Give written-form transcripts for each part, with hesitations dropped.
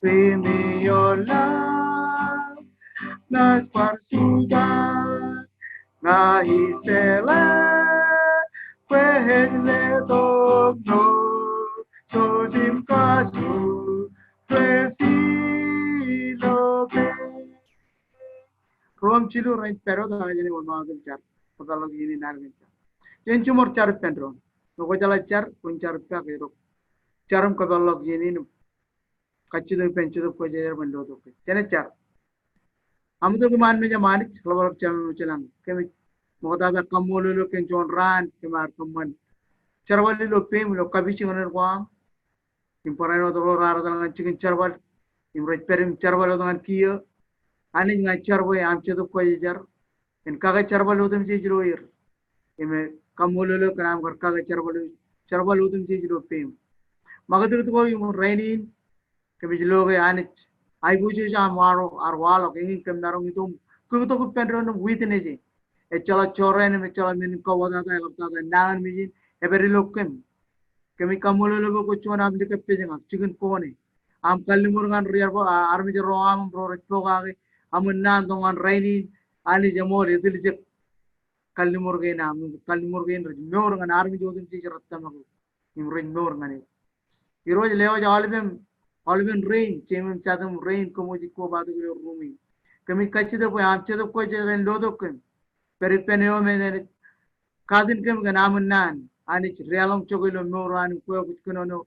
Fill me your love, not for sugar, nahisela, pwede togno, sodim kasu, prefilo be. Rom chilu right pero da jeni wal maagul char, pagalo gini nargin char. Jenchu mor char pendro, no ko jala char, kun char pa kero. Charum pagalo gini kachidu penchidu ko jer bando to. Chene char. हम तो मान में जब मानिक खबर चलन के मोहता का कम बोले लोग के जोन रान के मार कमन चरवाली लोग पेम लोग कभी चिकन रुआम इम्पोर्टेंट होता है रार दांग चिकन चरवाल इम्पोर्ट पेरिम चरवाल होता है किया आने जगह चरवाल आम चेतो कोई जर इनका का चरवाल होता है चीज़ रोयर इमें कम बोले लोग काम कर का चरवाल होता है चीज़ रो पेम मगर तो कोई रेनिन के बीच लोग आने आई बुझे जा मारो आरवाल के इन कम नारों तो क्यों तो कुछ पेंटर ने हुई थी नहीं ए चला चोरे ने में चला मैंने को बता था लगता था नान में जी ए बेरी लोग कमी कमोले लोगों को चोन आप लिखे पे जगह चिकन कौन है आम कल मुर्गान रियर को आर्मी जरो आम प्रो रचो गागे हम नान तो मान रेनी आली जमोर ये दिल जग कल मुर्गे इन रज म्योरगान आर्मी जो दिन चीज रत्ता मगो इमरिन म्योरगान ये रोज ले जाओ Alvin rain, Chairman Chatham rain, Comoji Koba, Rumi. Coming catch the way, answer the question and Lodokum. Peripenio and cousin Kim and Amanan, and it's realum chocolate Mora and Quo with Kunono,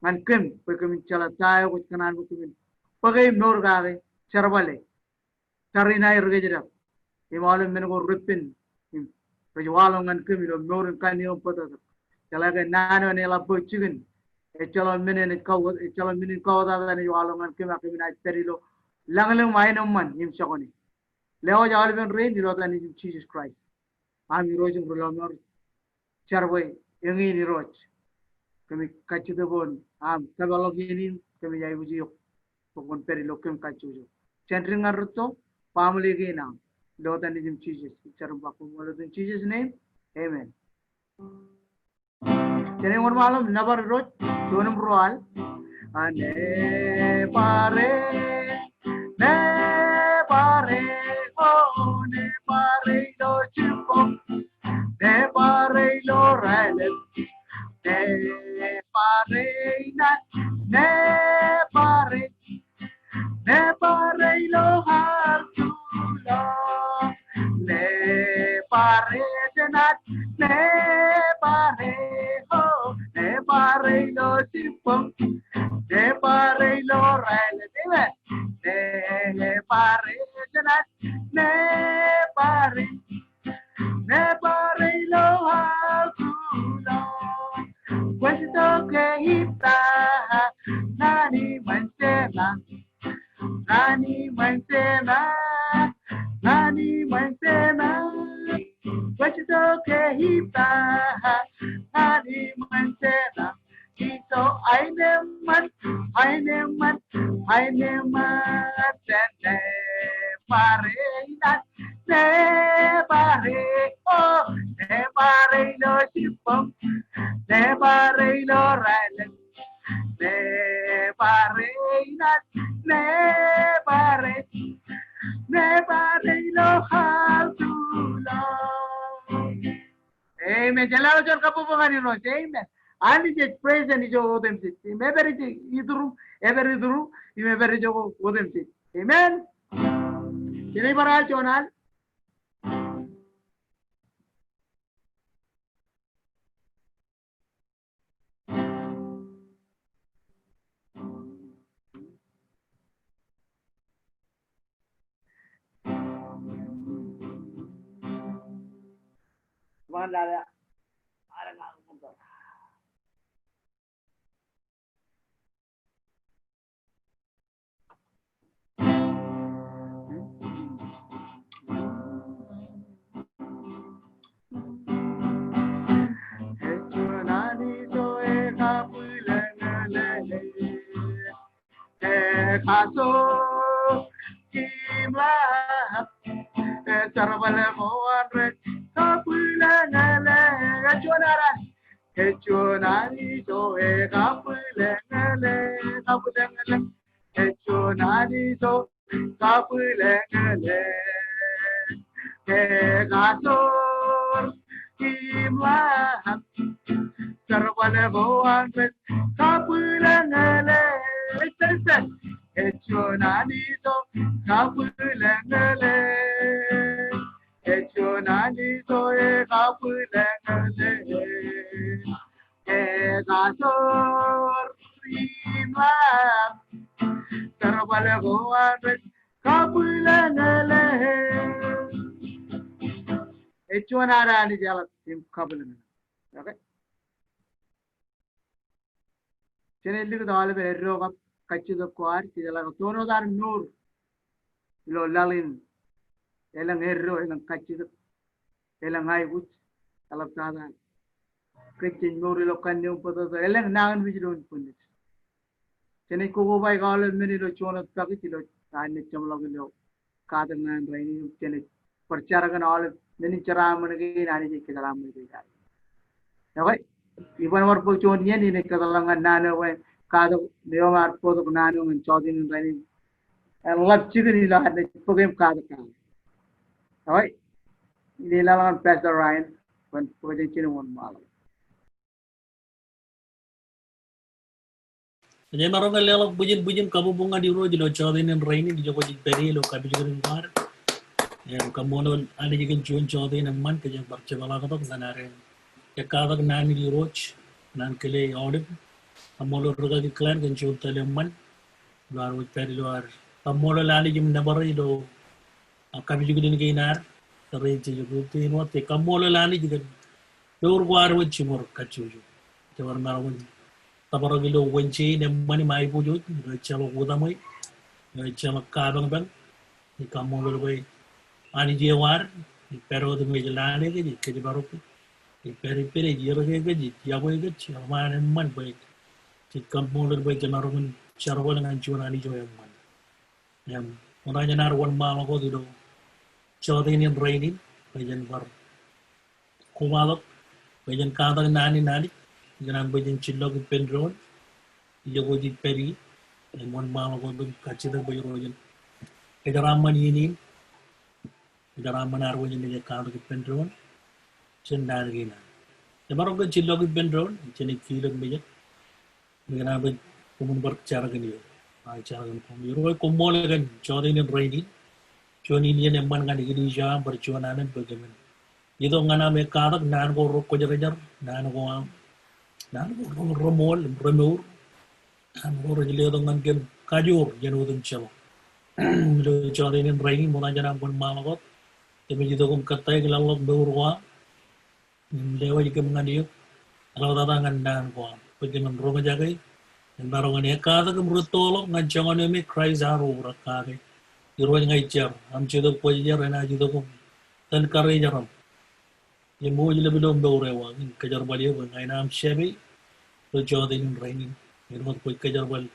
and Kim, becoming Chalatai with Kanan with him. Pagay Norgave, Charvale, Tarina Regida, Himalan Menago Ripin, Rajualong and Kim, Nor and Canyon Potato, Talaga Nano and Ella Chicken. चलो मैंने कहो दादा ने जो आलों में क्यों आके बिना तेरी लो लंगले मायने मन हिम शकोनी ले आओ जाओ लेकिन रेन दिलो तो नहीं जीसस क्राइस्ट आम हीरोज उम्र में चरवे यंगी हीरोज कमी कच्चे तो बोल आम सब अलग ये नहीं कमी जाए बुझियो तो कौन तेरी लोग क्यों कच्चे जो सेंटरिंग कर तो पामले के नाम लो तो नहीं जीसस चरम बापू बोलो तो Jesus name amen Jadi orang malam nabar roj, tuanum roal, ne pare, oh ne pare lo chipom, ne pare lo ralet, ne pare nat, ne pare lo hartulo, ne pare nat, ne pare. Ne pare lo chipom, ne pare lo rale, ne pare janat, ne pare lo hakulo. Questo che hita, nani mantena, questo che hita. Nani mantena, ito ay neman, tene pare nat, ne pare, oh, ne pare lo sipom, ne pare lo ralen, ne pare nat, ne pare lo haltulo. Amen. Jalalo jor kapu pangani no. Amen. And it's praise and it's over them. Maybe iduru, every iduru, you may very joke over them. Amen. Sini para chonal. One dollar. Katok, Kimlah, Sarvale Moanre, Kapulangale, Kechonani, so Kapulangale, Kapulangale, Echonaniso kapulengele Egator Kimlahan Sarvalevoan kapulengele Echonaniso kapulengele Echonaniso kapulengele Egator Kimlahan Sarvalevoan kapulengele Echonara ni jala tim kapulengele Okay. Chenelli dawale be erro ka kachi do kwar ti jala tono dar nur lo lalin elang erro elang kachi do elang ai but alap tada kachi nur lo kanne umpada elang nagan bijron pundit Chenai ko bai gawale meni lo chona taki ti lo tani chamlo lo kadangan raini chenai percaragan all meni charaman ge nani je ke dalam ge Okay. Iban war po chon yan ini katalangan nano wen kado neo mar po to nano wen chodin rani and lap chicken ila had the program kado ka Okay. Ini lalangan Pastor Ryan when project ini one mal Jadi marong kalelok bujin kamu bunga di ro jilo chodin en raini di joko jiperi lo kabi jiko mar yang kamu ada jikin cuan chodin en man kejang barcebala katok sanare ya kadak nani di roch nan kele audit amolo roga di klan kan cuan tele man luar jiperi luar amolo lali jim nabari lo kabi jiko din kainar tere jiko tin wa te kamolo lali jikan dor war wo chimor kachuju jawar marong tabaragilo wenchi ne mani mai pujut chalo udamai chalo kadang bang ni kamolo bay ani jewar ni pero de mejalane ke baru ni peri jero ke ya boy ke chaman man bay ti kamolo bay janarum charwal ngan chuna ani joyam man yam ona janar wan ma ko dido chodin in rainin bayan bar kumalok bayan kadang nani Jangan bajan cilok pendron, jago di peri, mon malam ko kaci dah bayar rojan. Kedaraman ini, kedaraman arwahnya ni kalau di pendron, cendar gina. Jemaah ko cilok pendron, cini kilok bayar. Jangan bajan kumun bercara gini, cara gini kumun. Roy kumol kan, cari ni raini, cari ni yang man kan ini jam bercuanan bagaimana. Itu ngana mekadak nan ko rok ko jajar, nan ko Romol, Remur, and more Leongan Gim Kajur, Yanudin Chelo. The Jordan in Rain, Monajana, one Malagot, the Mijidogum Katay, Lalok Durwa, Lewa Yikamanadio, Aladang and Dan Guam, Pagin and Romajagay, and Baronga Kadagum Rutolo, Nanchamanemi cries out over a kage. You're running a chair, I'm Chido Poyer and Ajidogum, then Karajaram. The more you live on Dorewa in Kajarbalia when I am shabby, the Jordan raining, in what quick Kajarbal,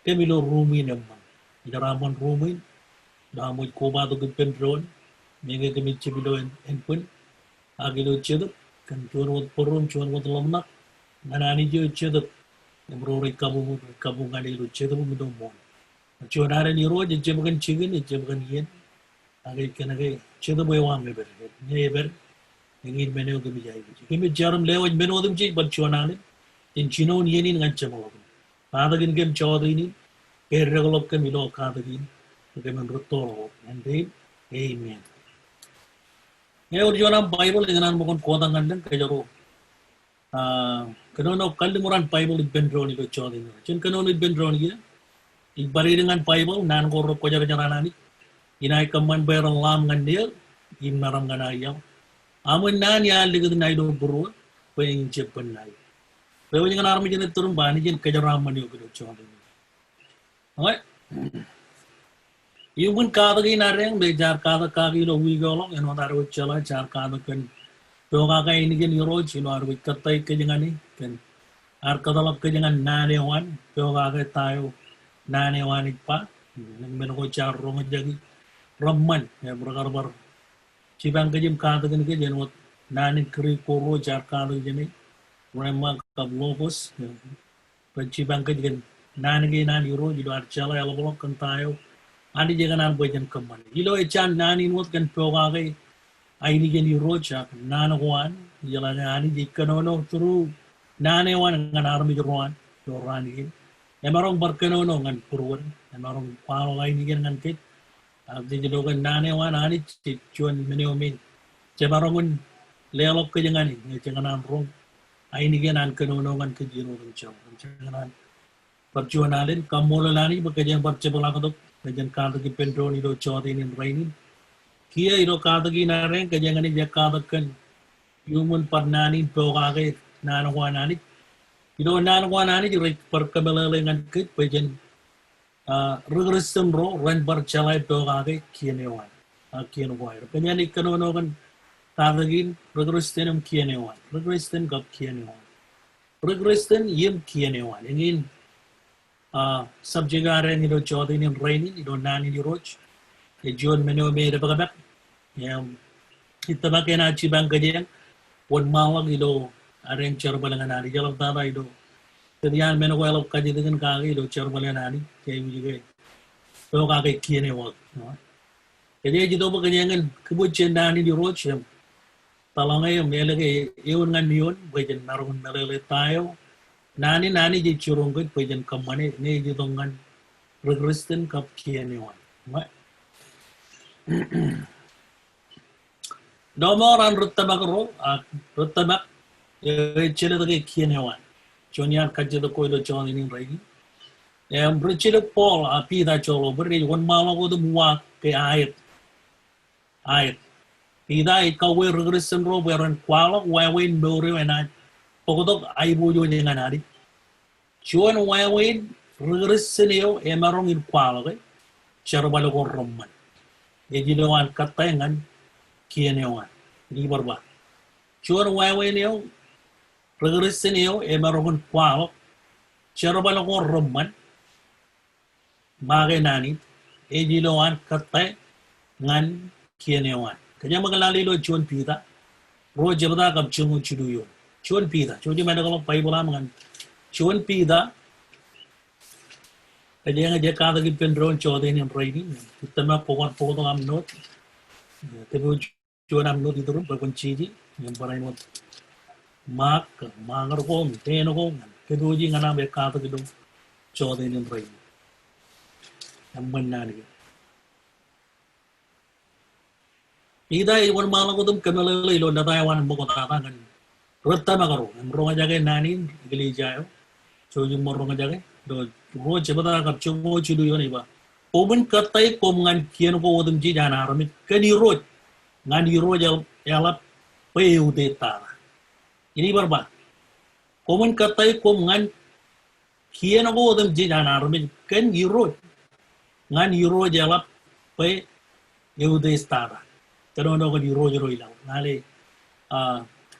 Camilo Rumi number. Yaraman Rumi, Damu Koba the good penron, Mega Michibido and Quin, Agilo Chiduk, Contour with Porum, Chuan with Lomnak, Manani Chiduk, and Rory Kabungani Chiduk with no more. A Chuan Nero, the Jimgan chicken, the Jimgan yen, I can again Chidaway one never. Ingin menu ke bijai. Kami jarum lewat menu tu je, but cuanan in Chino ni ni ngan cemol. Pada gin kem cawat ini, kerja ke milo kada gin, ke menrutol. And then, amen. Ini orang Bible dengan mukon kota ngan kerja Kenono kali muran Bible ibendron itu cawat ini. Cun kenono ibendron dia, ibari dengan Bible nan korok kerja jaranani. Inai keman berang lam ngan dia, imaram ngan ayam. Amun nan ya ligad na ido buru pwing jepan na. Pero yung army dyan turun ba ni dyan kajaraman yung kudo chon. Okay. Yung kada gi na reng be jar kada kagi lo wi golong eno daru chala jar kada kan. To ka kay ni gen yoro chino arwi katay ke jangani kan. Ar kadalap ke jangan nane wan, to ka kay tayo nane wan pa. Nang meno ko jar rong jagi ramman ya berkarbar Cibang kejim kada kan ke jenot nani kri koro jar kada jeni rema kablopos cibang kejim nanige nan iro jido archala yala bolok kan tayo andi jangan bojan kaman ilo echan nani mot kan pogage aini gen iro cha nanagwan yala nani jikanono turu nane wan ngan armi jorwan jorani emarong barkanono ngan purwan emarong palo aini gen ngan kit abdi jido kan nane wan ani chuan meniomin cebarongun lelok ke jangan ni jangan rong aini gen an kanono ngan ke jiro kan cham jangan perjuangan kamolalani bekerja percebala katok kerja kata ki pentro ni do chodi ni rainin kia iro kata ki nareng kerja ngani jakata kan human parnani pogage nanwanani iro nanwanani di perkebalalengan kit pejen regression ro ran percalai pogage kienewan kienewan kerja ni kanono kan kata ki regression kienewan regression kap kienewan regression yem kienewan ingin subjugare ni do chodi ni raini ni do nani ni roch e jon meno me de bagabak yam itabak na chi bang gajen won mawag ido areng charbalangan ari jalak tata ido kedian meno ko elok kaji dengan kage ido charbalangan ari kay juga to kage kiene wak jadi jito ba kanyangan kebucen nani di roch yam talangay yam melage eun ngan mion bajen narungan melele tayo nani ji curung ke pejan kamane ne ji dongan regression kap kianewan ma domoran rutabak ro rutabak chele de kianewan chonian kajje do koido choni ni regi em brichile pol api da cholo beri won mala go dum wa ke ayat pida ka we regression ro beran kwala wa win bore na pokok ay bujo ni nganari chuan wawin regression yo emarong in kwala ke charbalo ko romman e jidoan katengan kienewan ni barba chuan wawin yo regression yo emarong in kwala charbalo ko romman mage nani e jidoan katengan kienewan kanya magalali lo chuan pita ro jabda kap chungu chuduyo chuan pida chuan mana kalau pai bola mangan chuan pida kaya nga dia kata ki pendron chode ni raini kitama pokok am not tebu chuan am not itu rum chiji yang parai not mak mangar ko teno ko kedu ji ngana be kata ki dum chode ni raini am manani pida i won mala ko dum kanala ilo natayawan mo ko tatangan Rata magaro, mronga jage nani gili jayo, choji mronga jage, do ro jebada kap chomo chidu yoni ba. Oben katai kom ngan kien ko odum ji jana arami kani ro ngani ro jal yalap peu de tara. Ini barba. Oben katai kom ngan kien ko odum ji jana arami kani ro ngani ro jalap peu de tara. Tero no ko di ro jero ilang. Ngale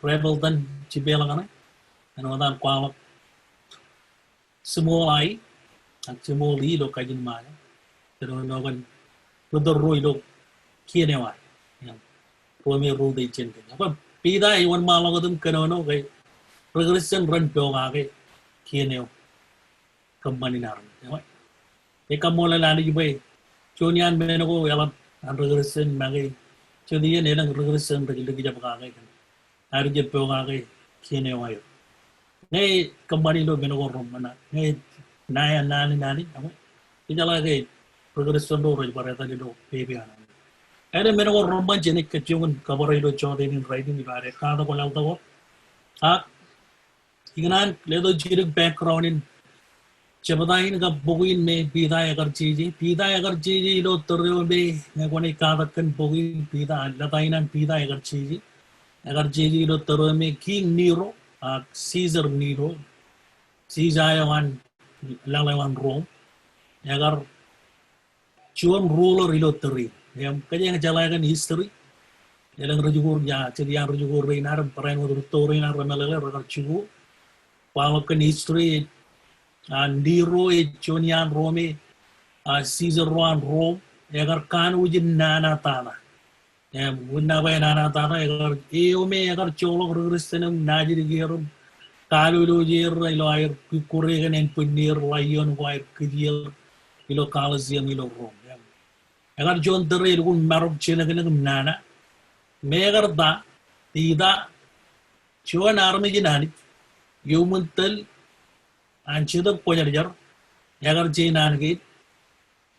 rebel dan cibela kana ano dan kwalak semua ai ang semua li lo kajin mana pero no kan betul roi lo kienewa yang roi ro de chen apa pida i wan mala ko dum kano no kai regression run do ga ke kienew kamani nar e kamola lani jibai chonian meno ko yala an regression magi chodi ne lang regression regil gi jab ga ke arje pogage kiene wayo ne kambani lo beno gorom mana ne naya nani amo ijala ge progression do roj barata do pepe ana ere beno gorom ban jene kachungun kabare do chode ni writing ni bare kada ko lalta ko ha ignan ledo jirik background in चबदाइन का बोगिन में पीदा अगर चीज़ी लो तोरे में मैं कोने कादकन बोगिन पीदा लताइना पीदा अगर चीज़ी लो तोरे में किंग नीरो सीजर नीरो सीजायवान लालेवान रोम अगर chuan ruler ilo teri yang kaya yang jalakan history yang rujukur ya jadi yang rujukur reinar perain waktu tori nar ramalele rakar chugu palakan history Nero e chonian Rome Caesar Roan Rome agar kan ujin nana tana wunna bay nana tana agar eome agar cholok regresenum najiri gerum Kalu jir ilo air kuregan en punir layon ko air kidil ilo Colosseum ilo Rome. Agar John Terry ilo marok chena kena nana. Megar da tida chuan army jinani yumuntel anchida pojar agar jinan git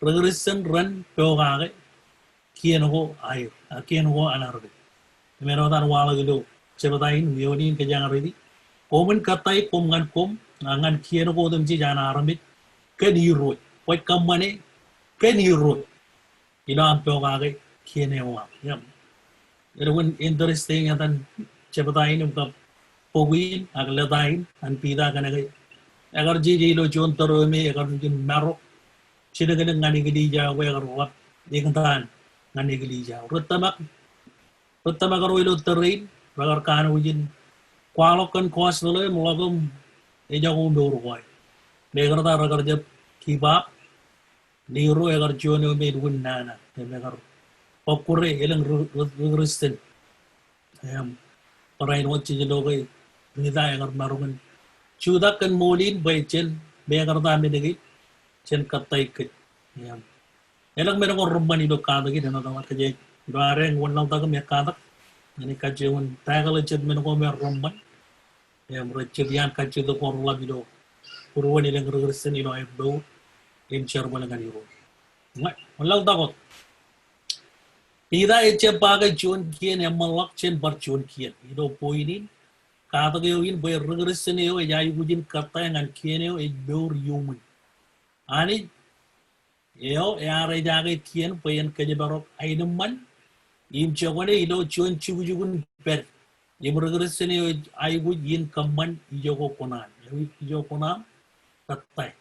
regression run pogage Kien ho air Kien ho anarbe. Merodan wala gilo sebatain yoni ke jangan ready. Komen katai kom ngan kom ngan Kien ho dem ji jana army ken hero. What company ken hero. Ilo am pogage Kien ho yam. Itu pun interesting yang tan sebatain untuk pogin aglatain an pida kana kai. Agar ji lo jon terome agar jin marok sila ka ngani gili jaw we agar wat ikantan ngani gili jaw rutamak ro ilo terrain agar kanu jin kwalokan kos lo mulagum e jago ndor koy begar ta agar jab kibab niru agar jono me dun nana agar popure elang resisten ayam parain wacce jelo kai nida agar marungan chuda kan molin bay chen begar ta me degi chen katay kit ayam elang meron ko rumban ilo kada gid na tamat kaje bareng wonlang taga me kada ani kaje won tagal chet meron ko mer rumban ayam rechet yan kaje do ko rula bido purwani lang regressen ilo ay do in cherban ngani ro ngai wonlang tagot ida eche paga jon Kien emalak chen bar jon Kien ilo poinin kada ge yin boy regressen yo ay gujin katay ngan Kien yo e do human ani yo yare jage Kien payen kaje barok ainuman im chogone ilo chon chugujugun per im regressen yo ay gujin kamman ijogo konan ijo konan katay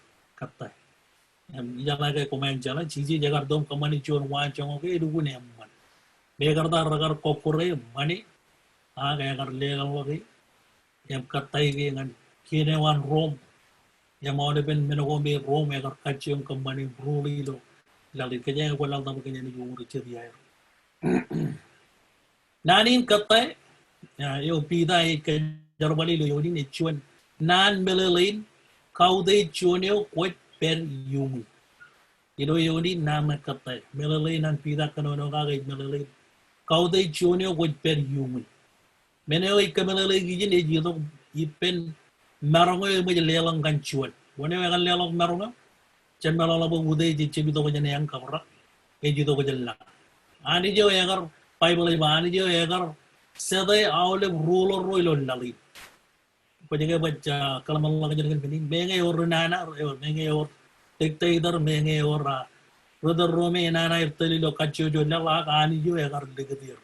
jala ke komen jala chiji jagar dom kamani chon wa chongo ke dugun emman begar da ragar kokore mani aga agar legal wage em katay ge ngan Kien wan Rome yang mau depan menogombe Rome agar kacung kembali bruli lo lalu kerja ko lang tamu kanya ni umur cerita air nanin kata yo pida ke jarbali lo yoni ne chuan nan melelin kau de chuan yo kwet per yumi ilo yoni nama kata melelin nan pida kanono ga melelin kau de chuan yo kwet per yumi meneo ikamelelin gijin e jito ipen marongo yo mo lelang kan chuan wone we kan lelang marongo chen melala bo ude ji chebi to jane yang kabra e ji to jalla ani jo egar bible ba ani jo egar sedai awle ruler roilo lali ko jege bacha kalmalla ga jane bini menge or nana or menge or tekte idar menge or brother rome nana irteli lo kacho jo lala ani jo egar degadir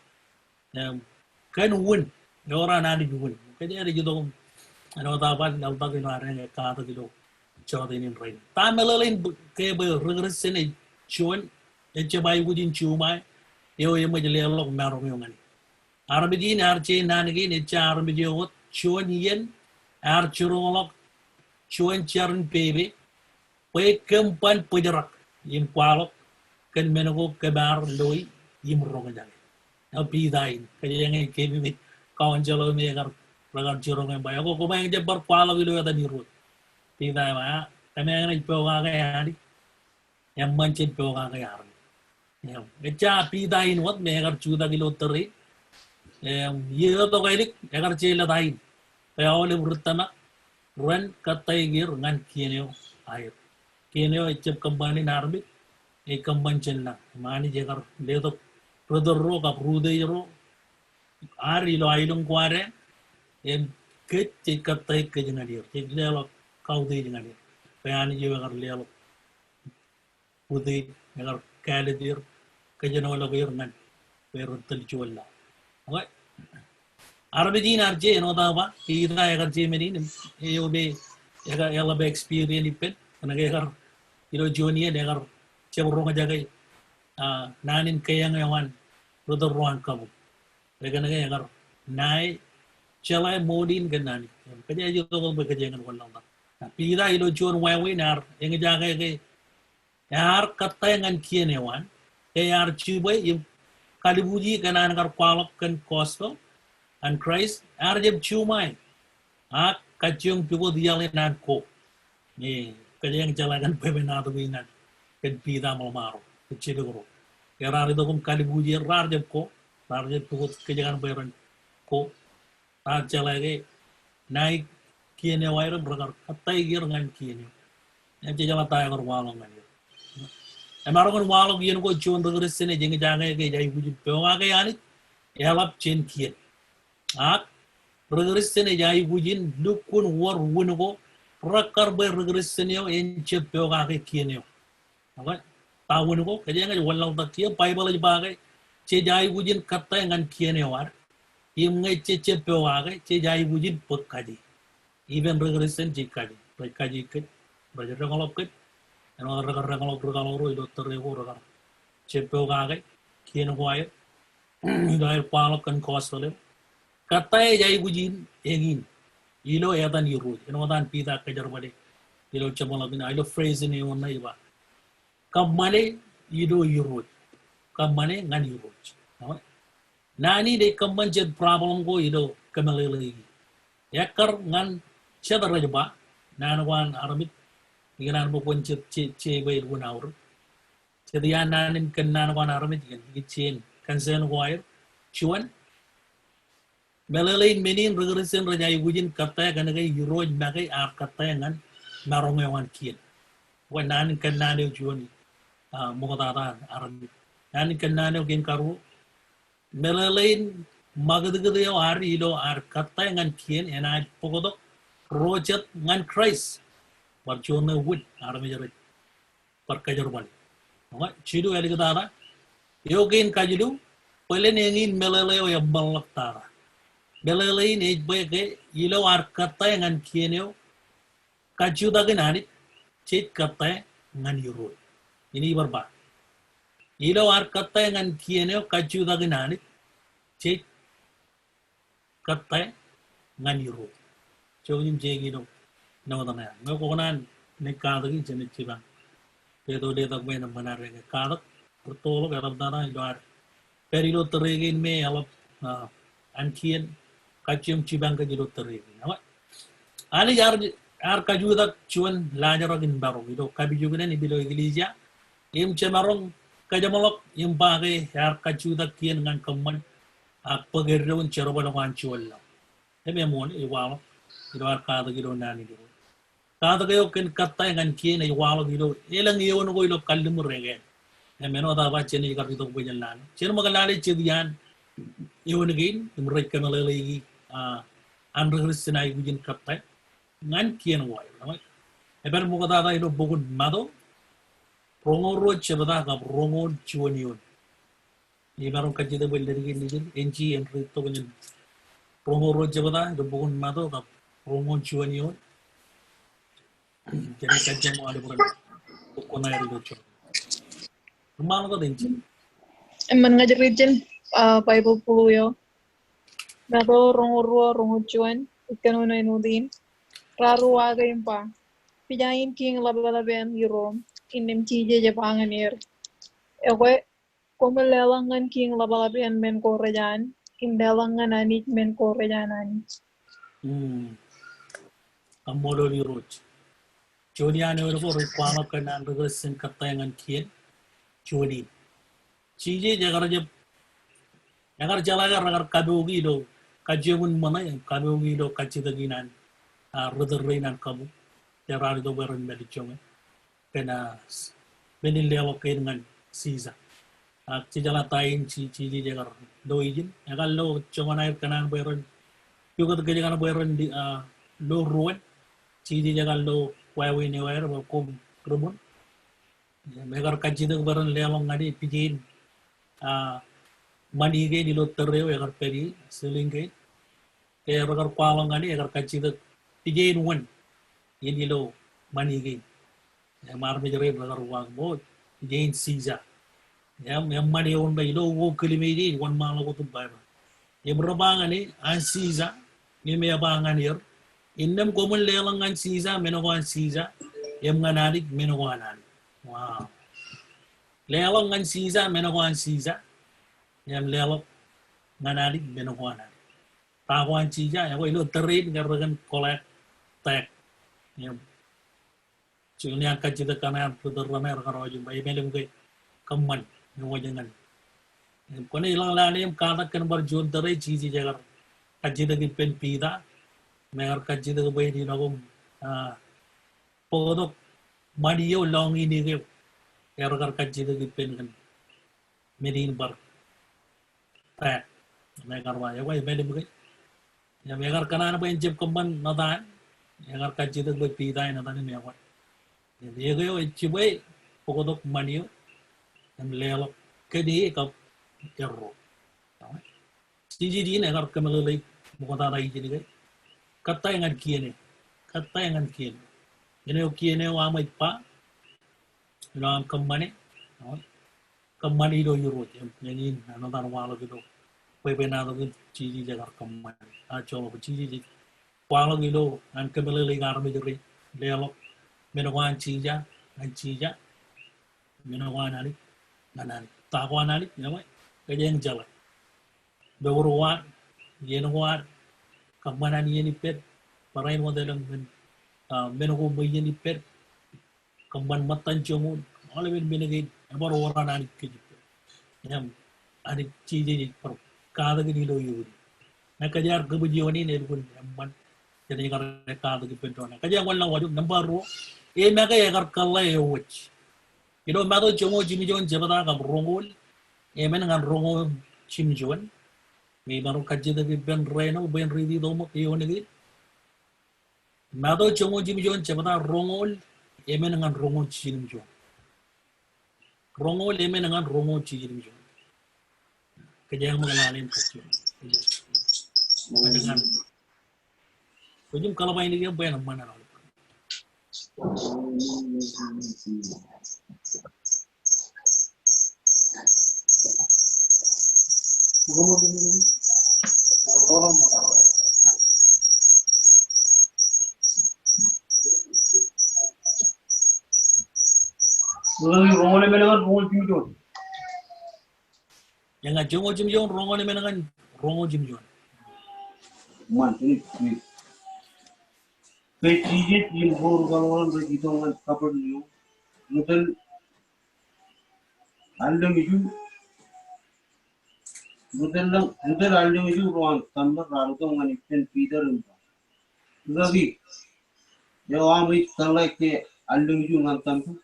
kan win ora nani win kaya ji to ano dapat dalta kino areng ka ta kilo chawdin in rain tamelalin ke be regressen e chuan e chabay gudin chumai yo yo mo jele lok maro yo ngani arbijin arche nangi ne char bijo chuan yen ar churolok chuan charn pebe pe kempan pujarak yim kwalok ken menego kebar loi yim ronga api dain kaya ngai kemi kawan jalo me agar ragar churong e bayo ko bang jabbar kwalo gilo ya tani ru tidak ma kami ngai pewa ga yani yang mancin pewa ga yani ya echa api dain wat me agar chuda gilo terri ye to gailik agar chela dain peole urutana run katai gir ngan Kienyo air Kienyo echep kembali narbi e kamban chenna mani jegar ledo brother ro ka prude ro ari lo ailung kware em ket katai ke jengadir lelo kaude jengadir peani jegar lelo prude agar kaledir ke jenola bir ngan per tel cholla oke arbijin arje no da ba ida agar je menin e obe agar ela be experience ipet anaga agar ilo jonier agar chebro ngajagai nanin kayang yawan brother rohan kamu begana agar nai chalai modin ganani kaya jo to be kajengan wallang ta pida ilo jon wawi nar eng jaga ke yar katayangan Kien yawan yar chubai im kalibuji kanan agar kwalok kan gospel and Christ ar jeb chumai kacung pigo dia le nan ko ni kajang jalagan bebe na to binan ken pida malmaro kecil guru ya rar do kum kali buji rar je pigo kajangan beran ko ta jalage nai kiene wairam ragar katai gir ngan kiene ya jala ta gor walong ngan Emarongan walong yen ko chon do resene jeng jange ke jai buji pewa ke yani elap chen kien ak regresene jai bujin dukun war wunugo rakar be regresene yo en che pewa ke kien yo okay ta wunugo ke jeng walong ta kia bible ji ba ke che jai bujin katta ngan kien yo war im ngai che pewa ke che jai bujin pekadi even regresen jikadi pekadi ke bajar ngolop ke ano ragar ro dokter yo ragar che pewa ke kien ko ay dahil palok kan kosole katay jai bujin engin ilo etan yuru eno dan pita kajar bade ilo chamala bin ilo phrase ni onna iba kamane ido yuru kamane ngan yuru nani de kamman jet problem go ido kamalele yakar ngan chadar rajba nanwan aramit ngiran bo kon che bay won awr chedian nanin kan nanwan aramit gen kan sen wire chuan Melelain menin regresen rajai bujin kataya kanaga yuroj magai ar kataya ngan marongewan kien. Wan nan kan nane juani mukatata arami. Nan kan nane gen karu melelain magadagadayo ar ilo ar kataya ngan kien enai pokodok rojat ngan Christ. Warjone wood arami jaret par kajar bali. Ngai chidu elikatara yo gen kajidu pelen engin melelayo ya balak tara. Belelain age bege ilo ar katay ngan kienyo kajuda ganani chit katay ngan yuro ini barba ilo ar katay ngan kienyo kajuda ganani chit katay ngan yuro chogim jegi no nawadana no konan ne kadagi jene chiba pedo de tak men manare kadak pertolo garab dana idar perilo teregin me alap ankien kacim cibang ke jidot teri nama ani ar kaju dak cuan lajar agin baru itu kabi juga ni bilo iglesia im cemarong kajamalok im bage ar kaju dak kien ngan keman apa gerun ceroba dengan cuan lah tapi mon iwalo itu ar kata gitu nani gitu kata kayo ken kata ngan kien iwalo gitu elang iyo no ilo kalum rege emeno ada baca ni kalau itu berjalan cero magalale cedian iyo negin mereka melalui unregressed ay bujin kaptay ngan kien way namay eber mo kada ilo bugun mado rongoro chebada ka rongo chuanion ibaron kajide belderi nijin enji entry to gunyin rongoro chebada ilo bugun mado ka rongo chuanion jadi kajam ada bukan kona ilo chu rumah ko denji Emang ngajar region Bible puluh yo. Naro rongo cuan ikan una inudin. Raru aga impa. Pijain king labalaben yurom. Inem cije japangan ir. Ewe komelelangan king labalaben men korejan. Imbelangan anit men korejan anit. Kamodo di roch. Jodiane ore ko rekwama kanan regresen katayangan kien. Jodi. Cije jagar jalaga ragar kadogi do kajemun mana yang kadogi do kacitaginan rederainan kamu jarar do beran dari chonge kena benin lewa dengan sisa cijala tain ciji jagar do izin jagal lo chongan air kanan beran juga terjadi beran di lo ruan ciji jagal lo wawe ni wae ko rubun megar kacita beran lewa ngadi pijin mani ke di lotere agar peri seling ke agar kualang ani agar kaci itu tiga in one ini lo mani ke mar menjadi agar uang bod tiga in sisa yang mani on bay lo wo kelimedi one malah ko tumpah yang berbang ani an sisa ni me abang ani indem komun lelang an sisa menokan sisa yang nganarik menokan ani wow lelang an sisa menokan sisa yang lelok nganarik benokuana tahuan cija ya ilo terin karena kolek tag yam chunya ka chida kana putar rame karo jum bai melum ke kamman no jangan ko ne la ne ka ta kan bar jon tare chi chi jagar ka chida ki pen pida mer ka chida bai di no podok madio long ini ke ergar ka chida ki pen kan medin bar tag me karwa ya bai melum ke ya megar kana na bai jeb kamman na dan ergar ka chida bai pida na dan me wa dia ke chi bai podok madio em lelo cái đi cái error siji di ne gar kemelai mukata rai jadi cái kata yang kien ini kien wa mai pa lam kemane kemane do euro jadi ano tan wa lo gitu pe na do siji jagar kemane a cho siji wa lo gitu an kemelai gar me jadi lelo menawan cija menawan ali nanani takwan ali nyamai kajeng jala beruan yenuan kamanan yeni pet parain modelang menuku bayeni pet kaman matan jomun oleh benegin baru orang ani kejut yam ani ciji per kada gini lo yuri nak kajar kebujuan ini pun man jadi karena kada kepentona kajar wala wajib number ro maka ya kar kala yowach Ido mato chomo Jimmy John jabata kam rongol emen ngan rongo Jimmy John me baru kajida bi ben reno ben ridi do mo yo negi mato chomo Jimmy John jabata rongol emen ngan rongo Jimmy John rongol emen ngan rongo Jimmy John kajang mengalim kacau dengan kujum kalau main dia ben mana Rongole melangan rongol Jimmy John. Yang jongo Jimmy John rongole melangan rongo Jimmy John. Man ini kecil yang baru kalau begitu orang kapal itu, mungkin anda itu, mungkin anda itu orang tambah lalu tu orang ikan Peter itu, tapi ya orang itu kalau ke anda itu orang tambah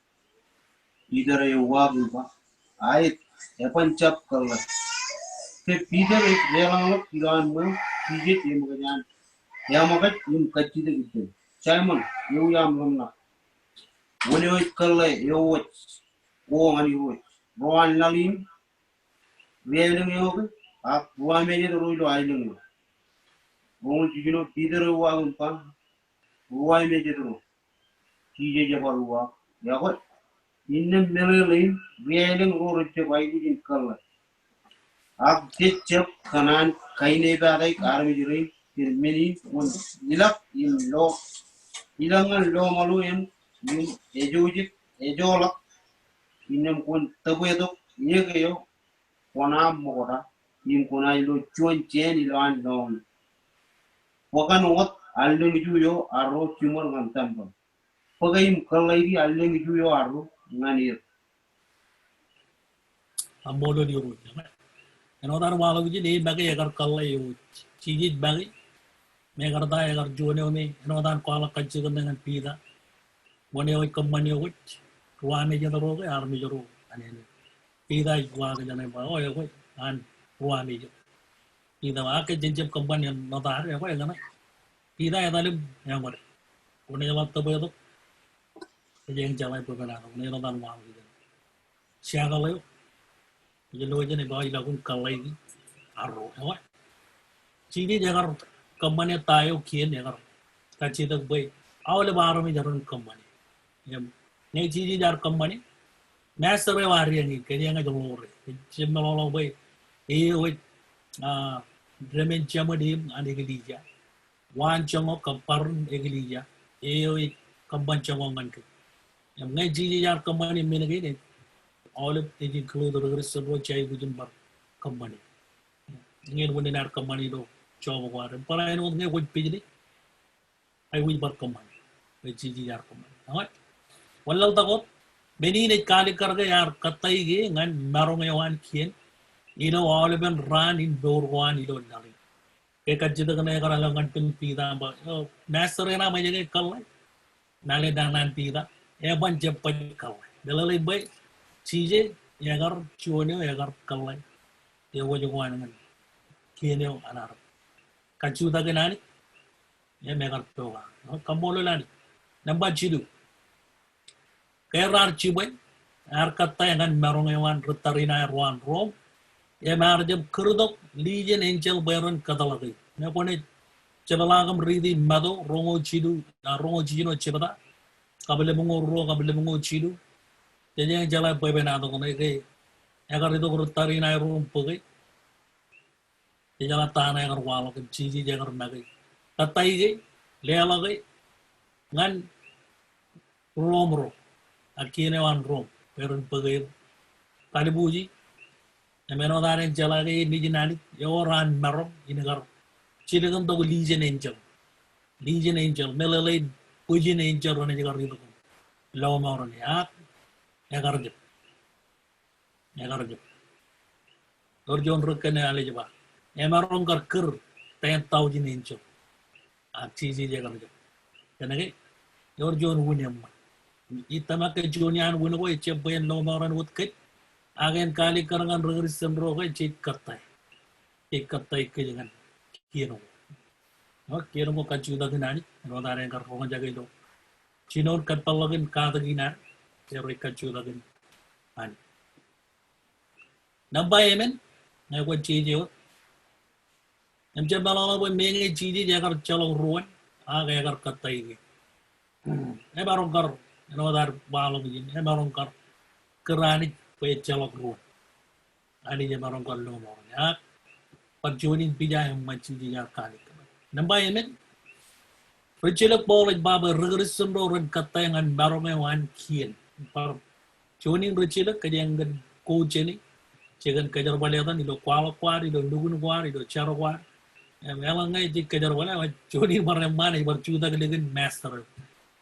Peter itu wah itu, ayat apa cap kalau ke Peter itu jalan jalan mana kecil yang macam yang macam yang kecil itu. Simon, you yam lumna. When you call it, you watch. Go on, you watch. Rowan Nalim, Reading you, up one minute or two island. Won't you know Peter Wagumpa? Why made it room? TJ Jabarua, Yawat. In the middle lane, reading or a white in color. Up this chap, Kanan, Kaine Barak, Army Ray, in many one. Nilak in law. Ilangan lo malu yang ejolak inem kun tabu itu ye kayo wana mora im kuna ilo cuan chen ilan long wakan wat alung juyo arro cumur ngantam ba pagaim kalai alung juyo arro nganir Amolo di uru. Ano tar malo gini ni bagi agar kalai yo ciji bagi megar ta agar jone me ano tar kala kacci dengan pida wone oi kamani oi ruame jadaro ke armi jaro ane pida igwa ke jane ba oi oi an ruame jo pida wa ke jenjep kamani no tar ya oi gana pida ya dalim yang mare wone jawab tabe to jeng jalai pegala wone no tar mau gitu siaga lo jelo jane ba ila kun kalai arro oi ciji jagar kamane tayo Kien ya kar kaci tak bay awal baru mi jaran kamane ya ne ciji jar kamane master bay wari yang kaya nga jolore cimmelolo bay wait dremen cama dim ane gelija wan cango kaparun gelija wait kamban cango nganke ya ne ciji jar kamane mena gini awal tiji kelu dorogres serbo cai bujun bar kamane ingin wone nar kamane do coba kuarin para ini untuk ngewujud pijini ai wi bar kaman ai chiji yar kaman awat wallau takot beni ne kali karga yar katai ge ngan marong yawan kien ilo all ben ran in door one ilo nari ke kajjida kana kara langan pin pida ba master na ma jege kallai nale danan pida e ban jepai kallai dalale bay chije yagar chuone yagar kallai e wojo wan ngan kien yo anar kachu da ganani e megar toga kamolo lani namba chidu kerar chibay ar katta yang marong ewan rutarina erwan rom ya marjem kerdok lijen angel baron kadalagi ne pone cebalagam ridi mado rongo chidu na rongo chino chebada kabele mungo chidu jadi yang jala boy benado kono ke agar itu rutarina rom pagi jala tana agar walo ke chiji jagar nagi katai ge lealagi ngan romro akine wan rom peron pagi kalibuji emeno daren jalage nijinani yoran marom inagar chilegan to legion angel melale pujin angel rone jagar itu law maron ya yagar je orjon rukene ale jaba emaron kar ker 10,000 angel a chiji jagar je kenage orjon wunyam itama ke jonian wunwo chebben law maron wutket agen kali karangan regresan roga cek katai ke jangan kiro kiro mo kacu da ginani no dare kar roga jaga itu cinon kapal lagin kata gina kiro kacu da gin ani nabba yemen na ko ciji o em balala bo menge ciji jagar chalo ruan aga jagar katai ge e baron kar no dar balo gin e baron kar kerani pe chalo ruan ani je baron kar lo mo ya pagjunin bija yang maciji ya kali namba yemen Richelok boleh baba regresan roran kata yang baron wan kien par jonin richelok kajang gan coach ni cegan kajar baletan ilo kwal ilo nugun kwar ilo charo kwar memang ngai di kajar bale jonin marne mana ibar cuta dengan master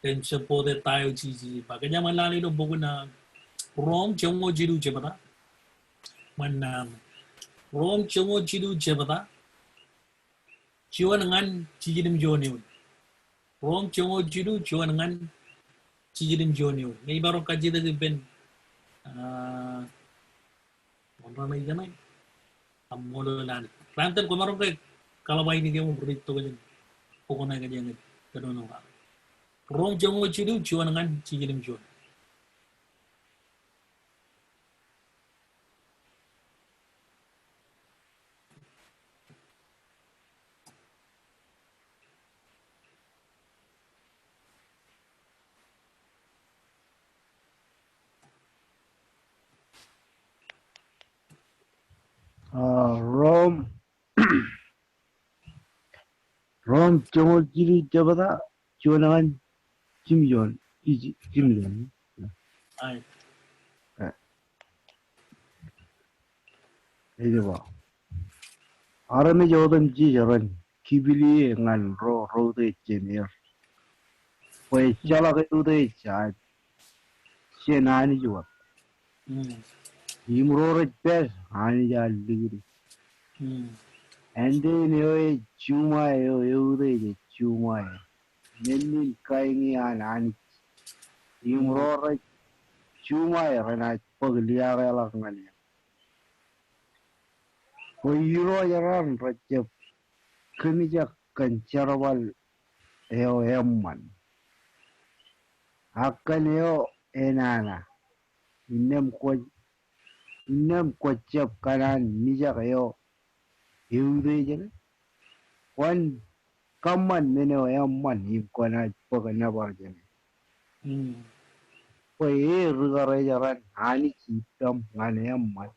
dan sepode tayo cici pakanya malali ilo buguna rom chongo jiru jebata manam rom chongo jiru jebata ciwan ngan cijidim joni rom chongo jiru ciwan ngan cijidim joni ngai baro kaji de ben orang lain jangan amolo lan ranten kemarin ke kalau bayi ni dia mau berito kan pokoknya kan jangan kedono rom chongo jiru ciwan ngan cijidim joni Rome chongol jiri jabada chuanangan Jimyon Jimyon ai ini ba arame jodan ji jaran kibili ngan ro de jenir poi chala ke tu de cha chenani jo imro re pes ani ja ligri ande ne chuma yo de chuma nenni kaingi ani imro re chuma rena paglia la ngani Koiro jaran rajab kenija kancarwal eo emman akan eo enana inem kwacap kanan nijak eo eude jene wan kaman meneo emman him kona pagana barjene Koe rugare jaran hani kitam ngane emman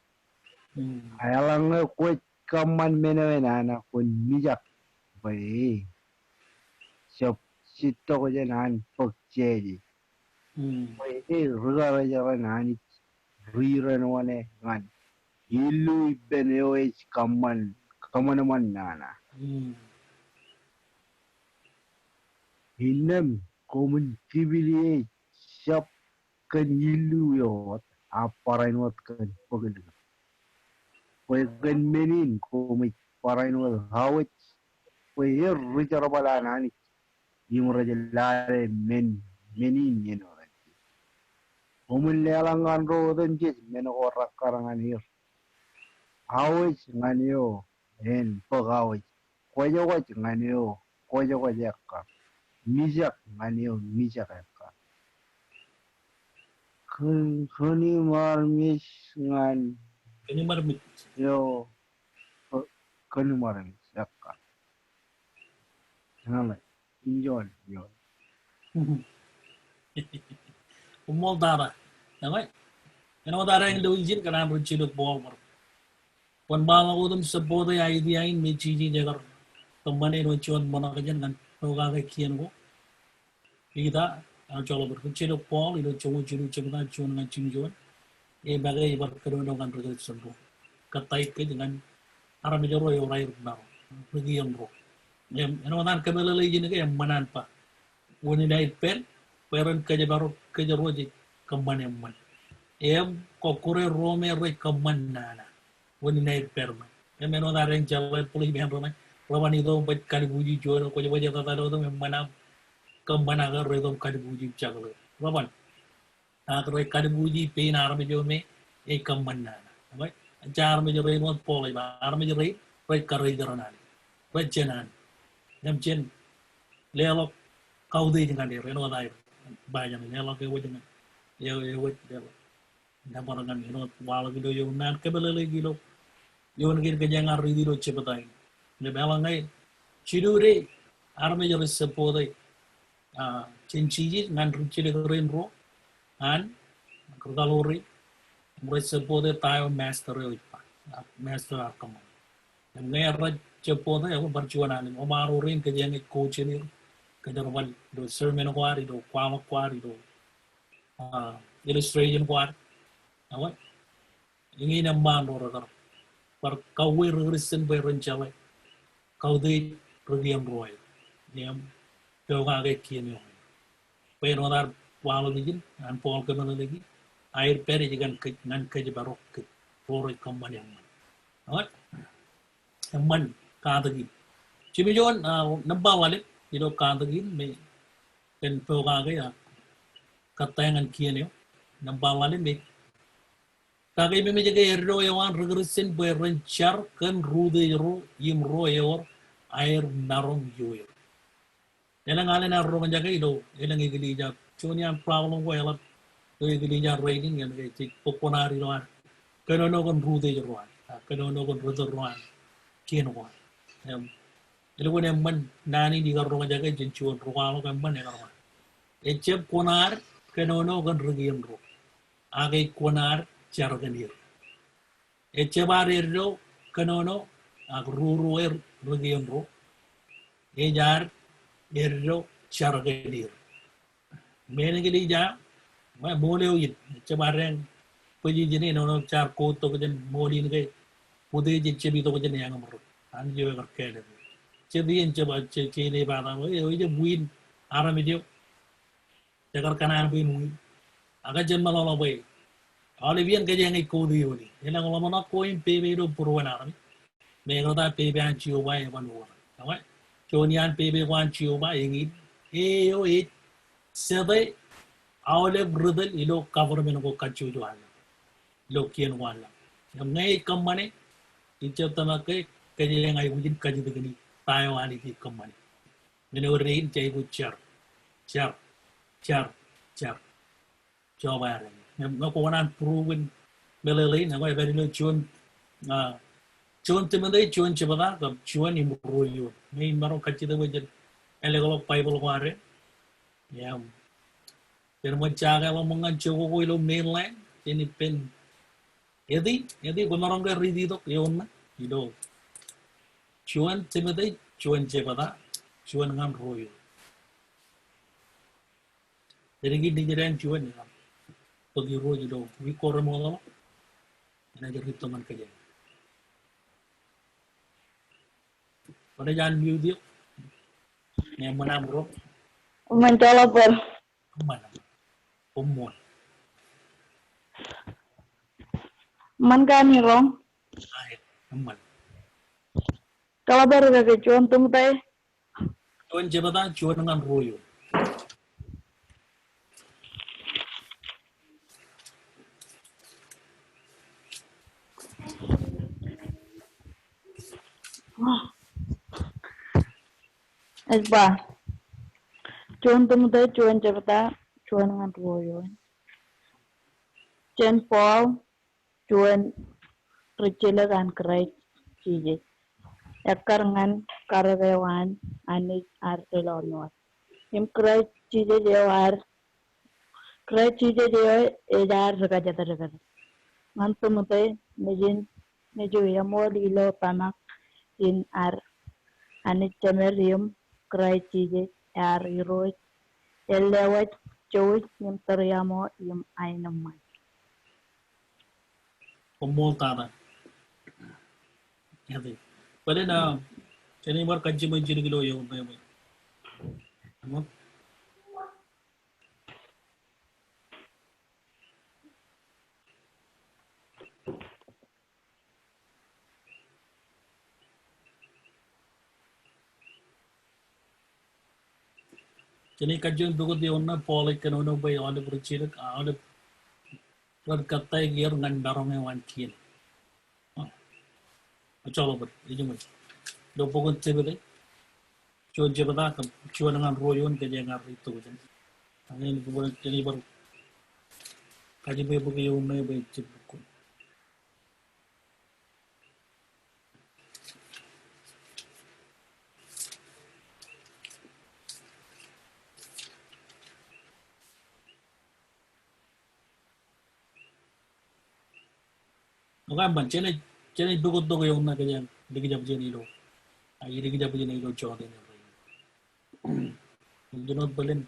Ayalang kue kaman menena kun mijak bayi siap situ aja nan pokjeji bayi ruga aja nan riran wane ngan ilu ibeneo kaman man nana Hinem komun kibili siap kenyilu yo aparain wat kan pagel. Pagel menin komik parain wat hawit. Pagel ricara balanani imrajal menin yeno. Komun lelangan rodan jis men orak karangan hir. Hawit nganiyo en pagawit. Kwaja waj nganiyo kwaja wajaka. Mijak nganiyo mijak eka. Kuni marmis ngan Ini marmit. yo kuni marmis eka. Ngalai injol yo. Umol dara. Namai. Ano dara yang doijin kana berciduk bol mar. Wan bala udum seboda ya idiain me chiji jagar. Kembane no chuan mana kajan kan toga ke Kien ko. Kita cholo berciduk bol itu cungu cilu cemana chuan ngan cingjuan. Bagai bar kedono kan berciduk sembo. Katai ke dengan arah menjoro yo rai rubnar. Pergi yang ro. Ano nan kebele lagi ni ke yang manan pa. Wani dai pen peran kerja baru kerja roji kembane man. Kokore rome re kamanana woni nay perma meno da ren jalan pulih ben rome rawani do bat kali buji jor ko je ta do mana kamana ga re do kali buji chaglo rawan ta re kali buji pe na arme jo me e kamanana bai jar me jo re mo pole ba arme jo re kare jarana re jenan nem jen lelo kaudi dengan dia reno da ba jam lelo ke wajana yo yo Namparangan ino wala gido yung nan kebelele gilo yung gir kejangan ridiro cepetain ne belangai chidure arme jare sepode cinciji ngan rucile keren ro an kalori mure sepode tayo master yo ipa master akam ne ra cepode yo barjuanan o maro rin kejangan coach ni kejarwal do sermon kwari do kwari do illustration kwari awak ingin namban orang par kawir risen berencana kau di pergian roy niam kau agak Kien yo pero dar walau dijin an pol kemana lagi air peri jangan nan kerja barok ke roy kamban yang awak man kadagi cimi jon nambah walik itu kadagi me pen kau agak ya katayangan Kien yo nambah walik me Kaki me jaga erro yawan regresin berencar kan rude ro yim ro yor air narong yoir. Elang ale na ro jaga ido elang igili ja chonya problem ko elat to igili ja rating yan ke tik poponari ro kano no kon rude ro kano no kon rude ro Kien ko. Elo ko man nani di ro jaga jinchuan ro ko kan man ya ro. Echep konar kano no kon regiem ro. Age konar Jarganir. Echebarero canono agruru regiemro. Ejar erro Jarganir. Menegilija, my moleo, Echebarang, Pujini, no charco token molin gay, Pude chibito with the Yangamro, and you ever cared. Chebi and Cheba Chene Bana, win Aramidio. Tegar canan win. Agajan Malala away. Olivian kajang ikodi yoni. Ilang lamana koin pebe do purwana. Megota pebe an chiuba e one war. Awai. Chonian pebe wan chiuba ingit. Eo it sebe awle brudel ilo government ko kachu jual. Lo Kien wala. Nam ngai kamane ichap tamake kajang ay ujin kaji begini. Tayo ani di kamane. Meno rain chay bu char. Coba ada. Nó có έναν proven melelin na ko very no chuan timande chuan chibada ka chuan imroyo may maro kachida wajan elegolo bible kware yam pero mo chaga lo mga chuko ko ilo mainland ini pen yadi ko marong ga ridido yon na ido chuan timande chuan chibada chuan ngam royo jadi gini jiran chuan ya pagi roji do wi kormo na jadi teman kerja pada jalan video yang menam rock Man cho lapar. Aman. Umon. Man kan ni rong. Ay, aman. Kalau baru ke cuan tung tay. Cuan jebatan cuan dengan royo. Esba. Cuan tung tay cuan cepata cuan dengan royo. Chen Paul cuan recila kan kerai cije. Ekar ngan karyawan anik artelonot. Im kerai cije jawar. Kerai cije jawar ejar rega. Ngantu mutai nejin nejo ya mo lilo pamak in ar anik chamerium kerai cije ar iroi elewat joy yam teryamo yam ainamai. Umon tada. Yati. Pada na chani bar kaji manjiri kilo yo bay. Amon. Chani kaji dugo di onna Paul kanono bay all bercira all berkata gear ngan darongnya wan Kien. Coba ber, ini mah. Do pokon tebe cuan jebata kam cuan dengan royon ke jangan itu kan. Angin bukan jadi baru kaji bay bukan yo may bay cipukun. Oke ban chene dugo yo na kaya digi jab jeni lo. Ay digi jab jeni lo chode ne. Junod balen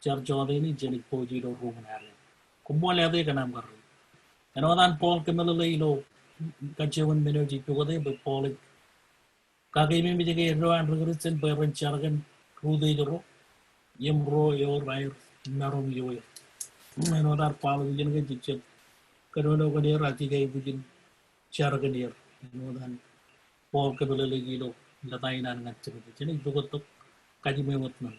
char chode ni jeni poji lo room na re. Kummo le ade kana mar. Ano dan Paul kemelo le lo kachewan menerji to gode be Paul kage me bijege ro and regretsen be ran chargan rude joro yem ro yo rai narom yo. Ano dan Paul jeni ke jichet kanono ko ne rati ke bujin chargan yer. Ano dan Paul kemelo le gilo latain an ngacche jeni dugo to kaji me mot na.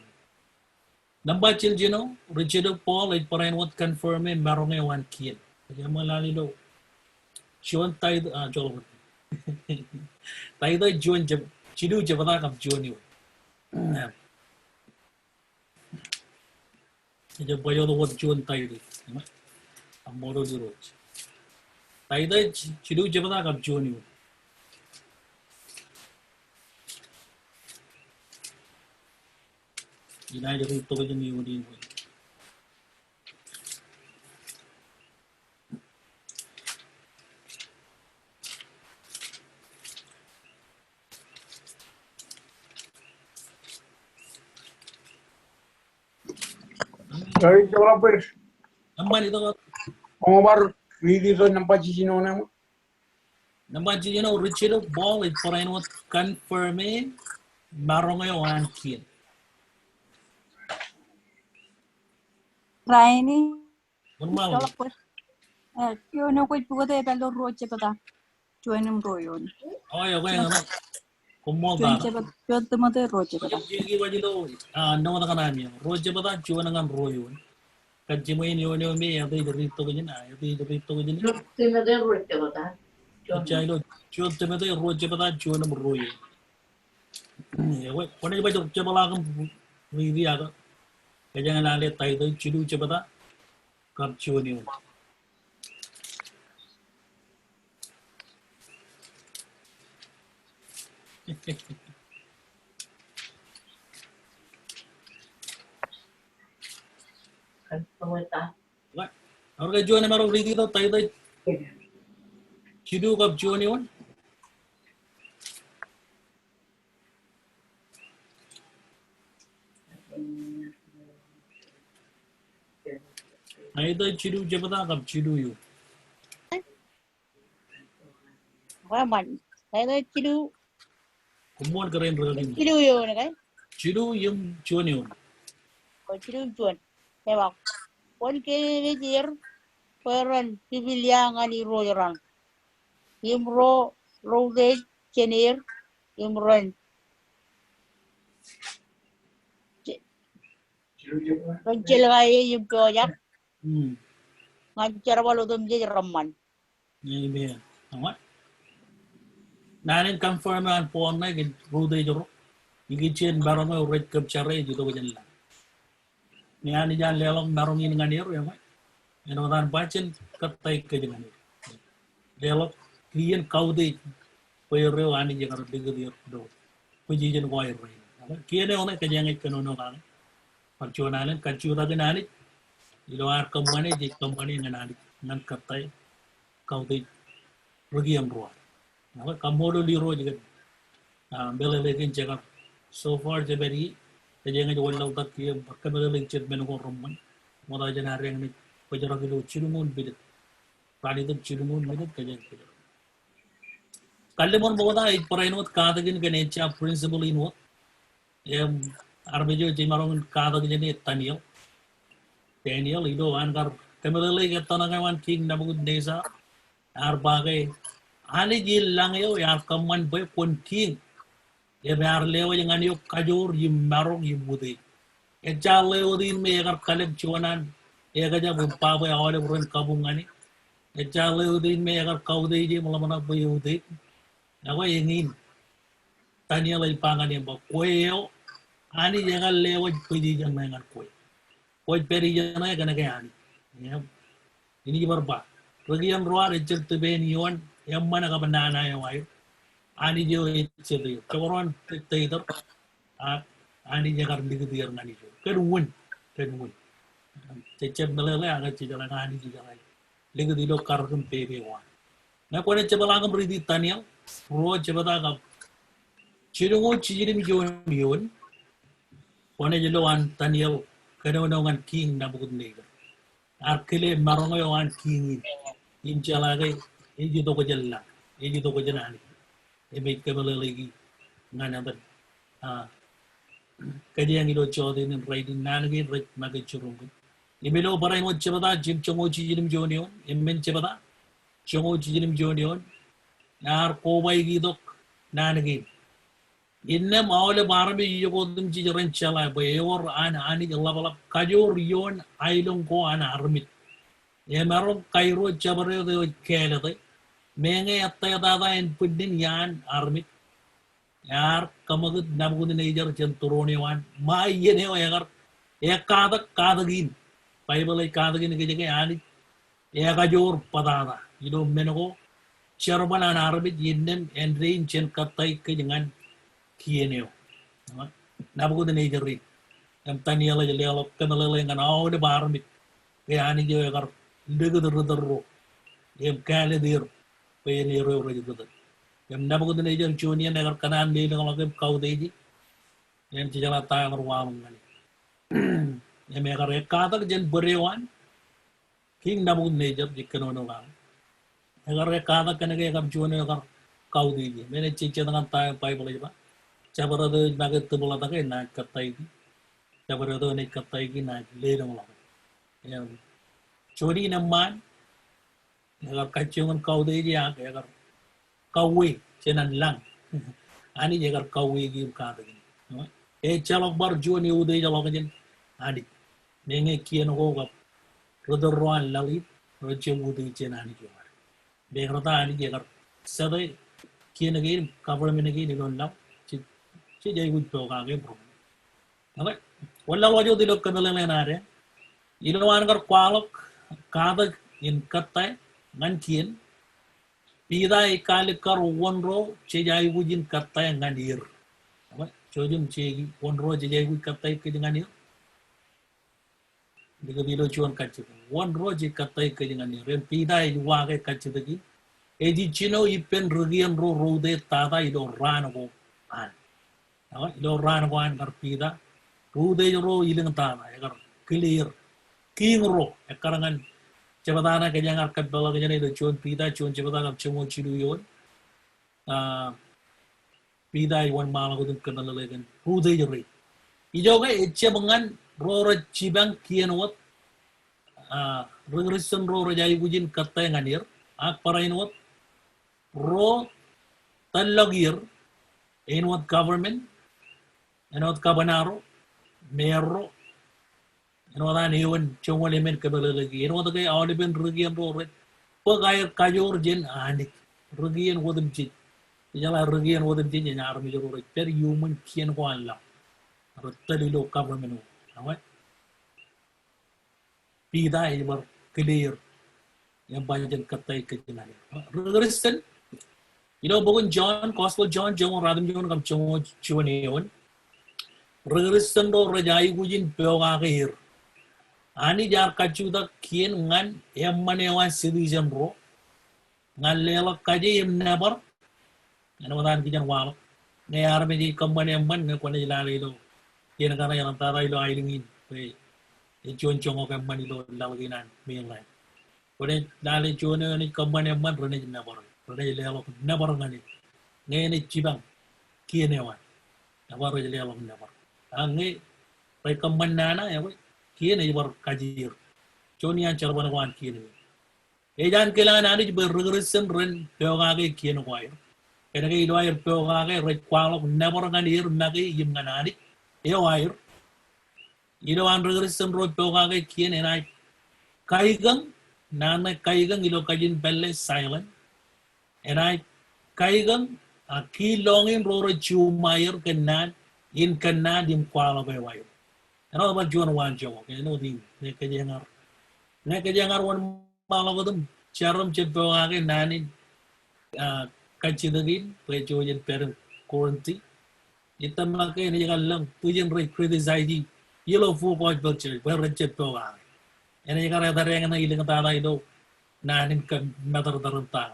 Namba chiljino, Richard Paul it parain what confirm me marong wan Kien. Kaya malali lo. Chuan tay jolo. Tay da Juan jab chidu jabata kam Juan yo. Jab bayo do what Juan tay di. Amoro di roch. Tay da chidu jabata kam Juan yo. Inay jab ito ko jami yo din. Dari coba ber. Amman ito ko. Obar video so nampak cici nona mo. Namba chiljino Richard Paul it parain what confirm me marong wan Kien. Raini Normal. kalau pues yo no voy puede verlo roche pada cuenum royon Oh ya kaya nga. Kummo cuen ta. cepat cuen temate roche pada Jigi wajilo no na kanami. Roje bata chuan ngam royon. Kajimo ni ono me ya de rito ko jina. Ya de rito ko jina. Chailo chuan temete roje bata chuan ngam royon. Ya we kone ba jok chabala kam ridi aga. Kaya nga nale tay do chidu chabata kap chuan yo. Orang kaya chuan maro ridi do tay do chidu kap chuan yo. Ay do chidu chabata kap chidu yo. quá mạnh thế đấy Kumon keren rodi. chidu yo này cái Chidu yung chuan yo. ko chiru chuan e ba kon ke dir peran pibiliang ani royaran imro rode chenir imron kan chelgai yimpo yak ngajar waludum je ramman Ini amat. Nanin confirm an phone na gin rude joro. Igi chen barang o red cup chare judo gin la. Ni ani jan lelong barang ini nganir ya mai. Eno dan bacen katai ke jangan. Lelok Kien kaude koyro ani jangan digir do. Puji jen koyro. Kien one ke jangan kenono kan. Percuanan kacura gin ani. Ilo ar company je company nganani ngan katai kaude rugiam ruah. Nama kamodo liro juga. Bela lekin cakap so far je beri jangan jual lau tak dia kamera lecet menunggu roman. Moda jenar yang ni pajar kilo cirumun bidet. Kali tu cirumun bidet kajian kajian. Kalau mon boda it perainot kadagin kenecha principle inot. Arbejo jimarong kadagin ni Daniel itu angkar kamera leket tanangan king nabut desa arbagai ani jil lang yo ya kaman boy pun king. Ya biar lewa jangan yuk kajur yim marong yim budi. Ya lewa din me agar kalib cuanan ya kaja bumpa boy awal buran kabungani. Ya lewa din me agar kau deh je malam mana boy udi. Nawa ingin tanya lagi pangan yang bawa kue yo. Ani jangan lewa pergi jangan mengan kue. Kue pergi jangan kena kaya ani. Ya ini berapa. Pergi yang luar ecel tu benion yang mana kabanana yang ayo. Ani jo ecel tu. Kawan itu ani jangan digigir ngani jo. Kedun. Cecep meleleh agak cijalan ani cijalan. Lagi di dok karun pebe wan. Nah kau ni cebalang beri tanya, pro cebada cirungu cijirim jon. Kau ni jeluan tanya, kena orang king nak buat negar. Arkile marongo wan king ini calagai, ini tu kejelah, ini tu kejelah ni. Ini kebela lagi ngana ber. Kajian itu coba ini riding nangin red makai curung. Ini lo barang macam cebada jim cungu cijirim jonion, ini cebada. Cungu cijirim jonion, nar kobai gitu nangin. Inna maule barami yogodum cijiran cala bayor ani jalap kajur yon ailung ko ana armit. Ya marong kairo cabare de kele de. Menge atta dada en puddin yan armit. Yar kamagud nabugud nejar centurone wan. Ma yene o yagar kadagin. Bible kadagin ke jage ani. Ya kajur padada. Ido menego charban an armit yinnem en rain chen katai ke jangan Kien nabugud nejar ri. Em taniela jelelo kemelele ngan awde barmit. Ke ani jo yagar Degudero, em Kaladir, Payanero Register. Em Nabugud Najan Junior never canan leading along him Kaudaji, and Tijalata or Wamani. Em Katok Jen Burewan, King Nabugud Nature, Jikanon. Egar Katok can again Junior Kaudi, many chicken and time Bible. Chabarado Nugget to Bolataka, Nak Katai, Chabarado Nikatai, Nak later along. Chori naman, kacungan kau deh dia, agar kaui cenan lang, ani agar kaui gim kata gini. Calok bar jual ni udah calok aja, ani, nenge Kien hoga, rodoruan lalit, rojem udah cenan ani jual. Bekerja ani agar sadai Kien lagi, cover lagi ni don lam, jadi udah toga ke bro. Apa? Walau wajah tidak kenal yang ada, ini agar kualok Katok in katai ngan Kien pida ikalikar wonro cejai wujin katai nganir apa cojum cegi wonro cejai wuj katai ke nganir diga bilo chuan kachu wonro je katai ke nganir ren pida i wage kachu dagi eji chino ipen rugian ro rode tada ido ranago an apa ido ranago an kar pida rode ro iling tada agar clear king ro ekarangan cebadana kanya ngarkat bala kanya itu cuan pida cuan cebadana cemo cidu yon pida iwan malah kudun kenal lagi rude jeri ijo ke ece bengan Roro Chibang Kien what Regression Roro Jai Bujin Katanganir, Akparain what Ro Talagir, in what government, and what Cabanaro, Mero, and what an even Chomaliman Kabalagi, and what the guy Audible Rugian Rore, Pogay Kajorjin and Rugian Wooden Jit, Yala Rugian Wooden Jin and Army Rore, very human Kien Walla, Rotalido government. Pida ibar clear yang banyak katai kejenan. Regresen, bukan John, Gospel John, Radam John kam Chuan Ewan. Regresen do rajai gujin peogagir. Ani jar kacuda Kien ngan yang manewan citizen ro. Ngan lelak kaje yang never. Ano wadan kijan walo. Ne arme di company yang man ne kone jilali do. Kien kana yang antara ilo ailingin. Chuan chong ok mani lo lalaginan miyang lai. Kone dali chuan ni company man rene never. Rene lelak never ngani. Ngene Chibang Kien ewan. Never lelak never. Ange pai company nana ya we Kien ibar kajir. Chonian charban wan Kien. Ejan kelan ani ber regression ren peogage Kien wire. Kene ke ilo air peogage re kwalo never ngani magi yim nganani. E wire an regression road peogage Kien and I Kaigang Nana Kaigang ilo kajin belle silent and I Kaigang a key long in Rora Chumayer Kanan in Canadian Kuala Wire. And all about John Wan Joe, you know the Nekajangar one malagadum, Charam Chepoage, Nani Kachidagin, Pejoyan parent quarantine. Itamaka and Yalang, Pujan Ray criticizing yellow 4-point culture, where Richard Poa. And you got other rang and eating a talido, Nanin Mother Daruntan.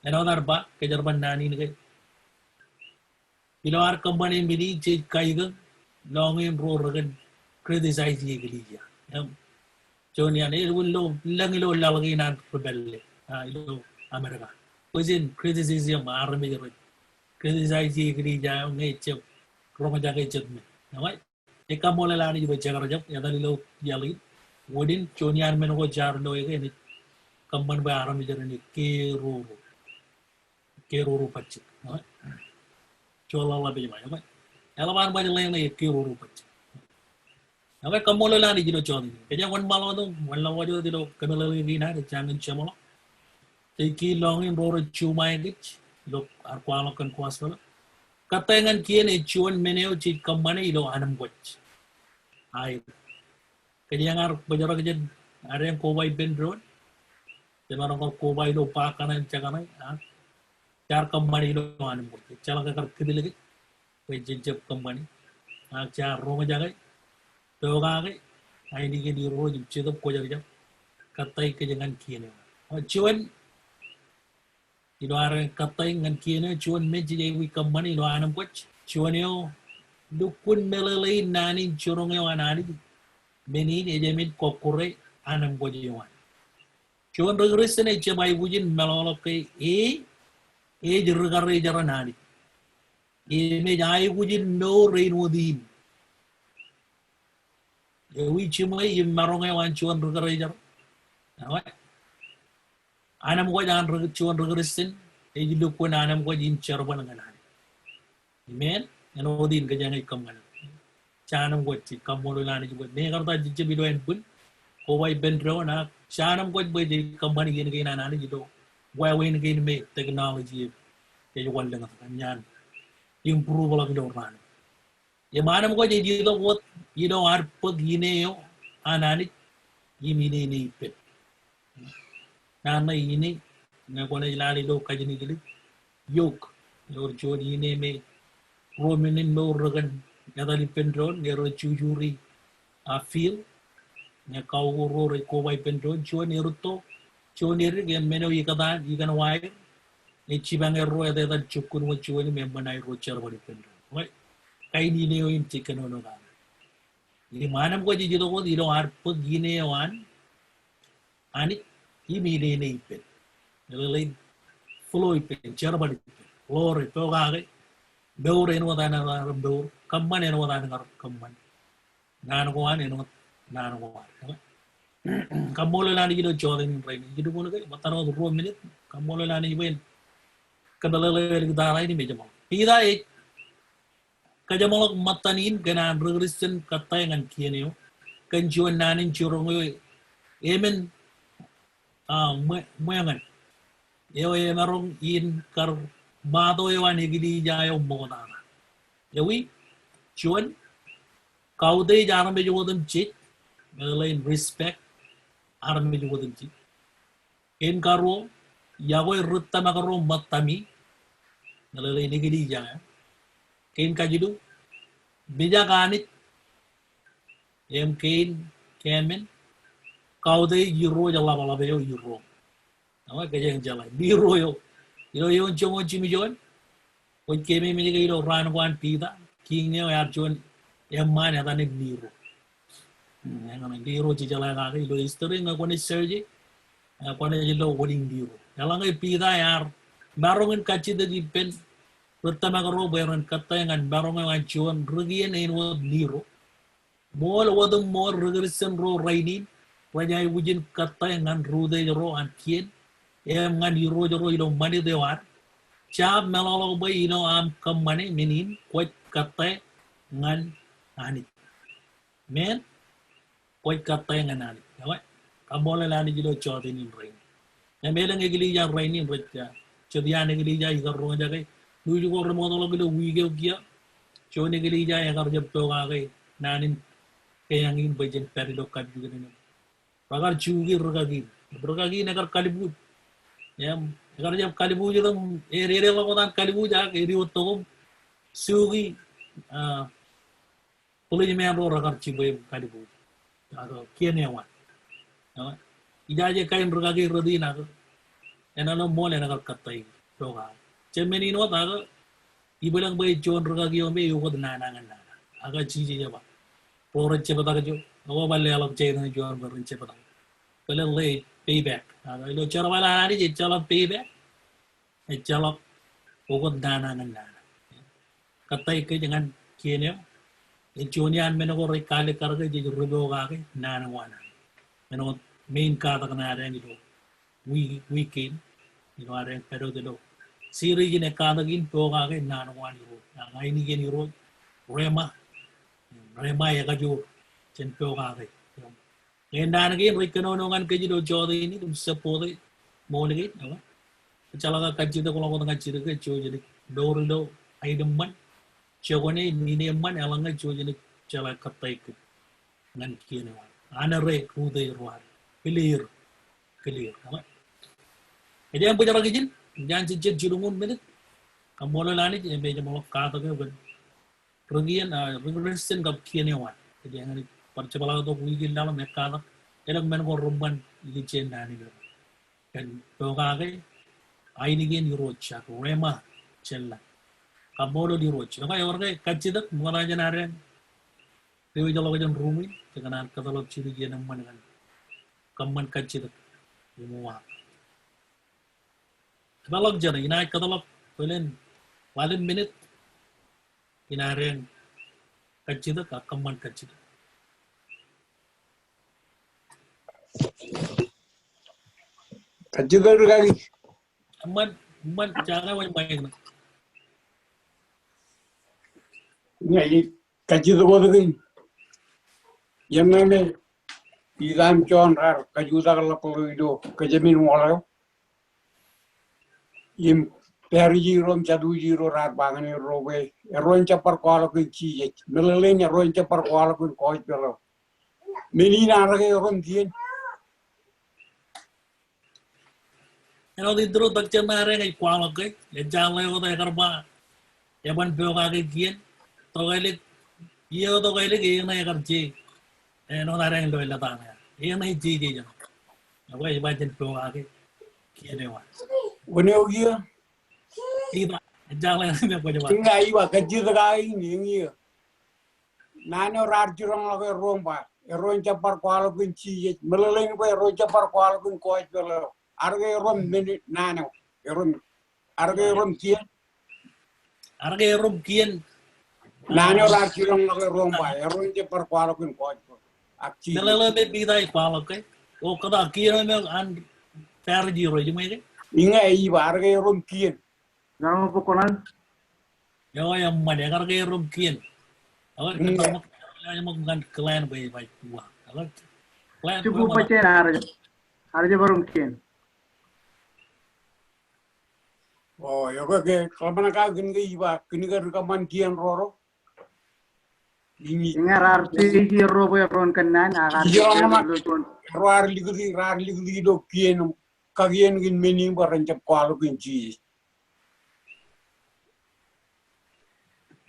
And other back, Kajarban Nani. Our company mini Chit Kaigan, long in Rogan, criticize Yigalia. Jonian, it will low, Langilo Lalagin and Rebellion, America. Was in criticism, army, criticize Yigalia, nature, Romajaga judgment. Eka mola lani juga jaga rajab ya tadi lo jali wodin chonian menoko jar lo ini kamban ba aram jaran ni keruru pacik chola la be mai elaban ba jalan ni keruru pacik naga kamola lani jilo choni keja wan malo do wan lawa jo dilo kanala ni na jangan chamola teki longin roro chumai gich lo arkwalo kan kwaswala Katangan Kien e chuan meneo chit company ilo anam watch. Ay. Kanyangar bajara kajan are yang kowai ben road. Jangan orang kowai lo pakanan cakana. Char company ilo anam watch. Chala kakar kidi lagi. Koi jejab company. Char roma jagai. Toga gai. Ay ni ke di ro jib chedap ko jaga. Katai kajangan Kien. Chuan ilo are katay ngan Kien chuan meji we company ilo anam watch chuan yo dukun melalay nani churong yo anani menin ejemit kokore anam watch yo chuan regression e chabay bujin melolok kay jirgare jaranani me jay bujin no rain wodin we chimay yim marong yo an chuan regare jar Anam ko dan chuan regression e jilu ko anam ko jin charban nganan amen ano din ka jangai kaman chanam ko chi kamolo lani ju ne karta jije bido en pun ko wai bendro na chanam ko be ji company gen gen anani jido wai wen gen me technology e ju wan dengan nyan improve la bido ran ye manam ko ji jido what ar pag gineo anani yimine ni pet Nama ini nakona ilali do kajini gili yok yor jodi ini me rominin no ragan nadali pendron nero chujuri a feel ne kawuro re ko wai pendron chuan eruto chuan eri gen meno ikadan ikan wai ne chibang ero ede dan chukun mo chuan me manai ro char wali pendron wai kai ni ne oin chicken ono ga ni manam ko ji do ko dilo ar pag gine wan ani Imine ni pen, nilai flow pen, cerbadi pen, lori pegage, beure no dana ram beure, kamman no dana kamman, Nano ko ano no nano ko ano. Kamolo lang ni gido choden rain. Gido mo na kay mataro 2 minute. Kamolo lang ni ben. Kadalala dalay ni medyo mo. Pida kajamolok matanin ganan regression katay ngan kienyo. Kanjuan nanin churong yo. Emen moyangan. Yo marong in kar bato yo ani gidi jayo mo na. Yawi chuan kaude jaran medyo wodan chit. Melain respect aran medyo wodan chit. En karo yagoy rutta makaro matami. Nalalay ni gidi jayo. Kain kajidu bija kanit em kain kemen kaude euro jala bala beyo euro nawa kaya jala euro yo chongo chimi jon ko keme me ni ran wan pida king yo yar jon em man ya tane euro ngana euro ji jala ga lo history nga ko ni sergi ko ni lo woding euro jala ngai pida yar barongen kachi de pen pertama karo bayaran kata yang barongan ngajuan regian ini wad niro mol wadung mol regression ro rainin wajai wujin kata yang rude ro an kien em ngan niro ro ilo mani dewar chap melolo bay ino am kam mani minin kwat kata ngan anit men kwat kata ngan anit yawa kamola lani jilo chotin in rain na melang egili ya rainin recha chodian egili ya igar ro jagai Luju ko remoto lo gilo wige kia chone gili ja ya kar jab to ga gai nanin kaya ngin bajen perido kad juga ni pagar chugi rugagi nagar kalibu ya agar jab kalibu jadam ere lo kodan kalibu ja eri otto sugi puli me ro ragar chibe kalibu ado Kien yawan ida je kain rugagi rodina enalo mole nagar katai to ga Cemeni no taga ibalang bay John ragagi ombe yukod nanangan na aga chiji jaba pore chepata jo no balle alok chen ni John barin chepata pele late payback aga ilo chara wala ani je chala payback e chala yukod nanangan na katay ke jangan Kien e Jonian meno ko rekale karga je rubo ga ke nanangwana meno main kata kana ren ito weekend ino aren pero de Siri gine kadagin toga ke nanwan iro ngai ni gen iro rema ya kajo chen toga ke en dan ge rikano no ngan ke jido jode ini dum sepode mole ge no chala ka kaji de ko ko ngan chire ke jo jadi dorido aideman chogone ni ne man alanga jo jadi chala katai ke ngan Kien anare rude ruar clear no jadi yang punya lagi jangan cicit jurungun minit kamu lani jadi meja mau kata ke bukan regian regression kap Kien yawan jadi yang ini percobaan untuk wujud dalam mereka elok men ko rumban licen dani kan toga ke aini gen rocha rema cella kamu di rocha maka orang ke kacidak mulai jenaren dewi jalo jan rumi dengan katalog ciri gen man kan kaman kacidak semua Katalog dyan, inay katalog, walen 1 minute, inaren kachida ka kaman kachida. Kachida rugagi. Man jangan main. Ngai kachida ko rugagi. Yamane idam chon rar kajuda kala poloido kajamin wala. Im pergi rom jadu jiro rar bangan robe eron capar kuala kun ci melelenya ron capar kuala kun koi pelo menina rage rom Kien Ano dito tak cemare ngai kuala ke, jangan lewat ay karba, yaman pioga ke Kien, togelik, iyo togelik iyo na yakarci, ano nareng lo ilatana, iyo na hiji jam, ako ay bajen pioga ke Kien yawan. wone ogia Tidak, jangan lewat apa coba. tinga iwa kachida gai ningi nano rar jurong lage romba eron capar kuala kun ci meleleng ko eron capar kuala kun koi pelo arge rom meni nano eron arge rom Kien Arge rom Kien, Nano rar jirong lagi romba, eron je par kuala kun koj. Akci. Nalala may pitay pala kay. O kada Kien may an pergi roy jumay kay. Inga iba arga eron Kien. Jangan pokonan. Yawa yang mana kay rum Kien. Awak kita mak yang makan klan bay tua. Awak klan Cukup baca harga baru Kien. Oh, yoga ke kalau mana kau gini iba, gini kan rekaman Kien roro. Ini. Ingat arti hero boy ron kenan Rar ligri do Kien, kagien gin mening barancap kuala kun ci.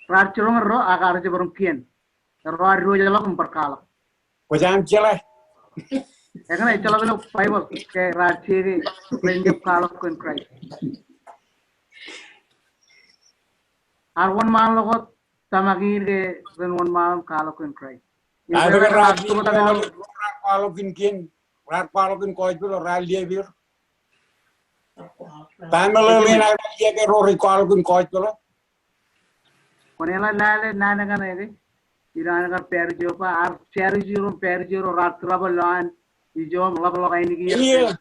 rar curung ro agar aja baru Kien. Rar ro jalan memperkalah. Pajam celah. Ya kan itu lagu Bible kayak rar ciri renjap kalau kun Christ. Arwan malam logot sama kiri renwan malam kalau kun Christ. Ada kan rar kuala kun Kien, rar kuala kun koj bilo rar dia bir. Pamela lena dia ke rori kuala kun koj bilo. Konela lale nana kan ini. Irana kan perjo pa ar perjo rat trouble lan ijom lab ini ki. Iya.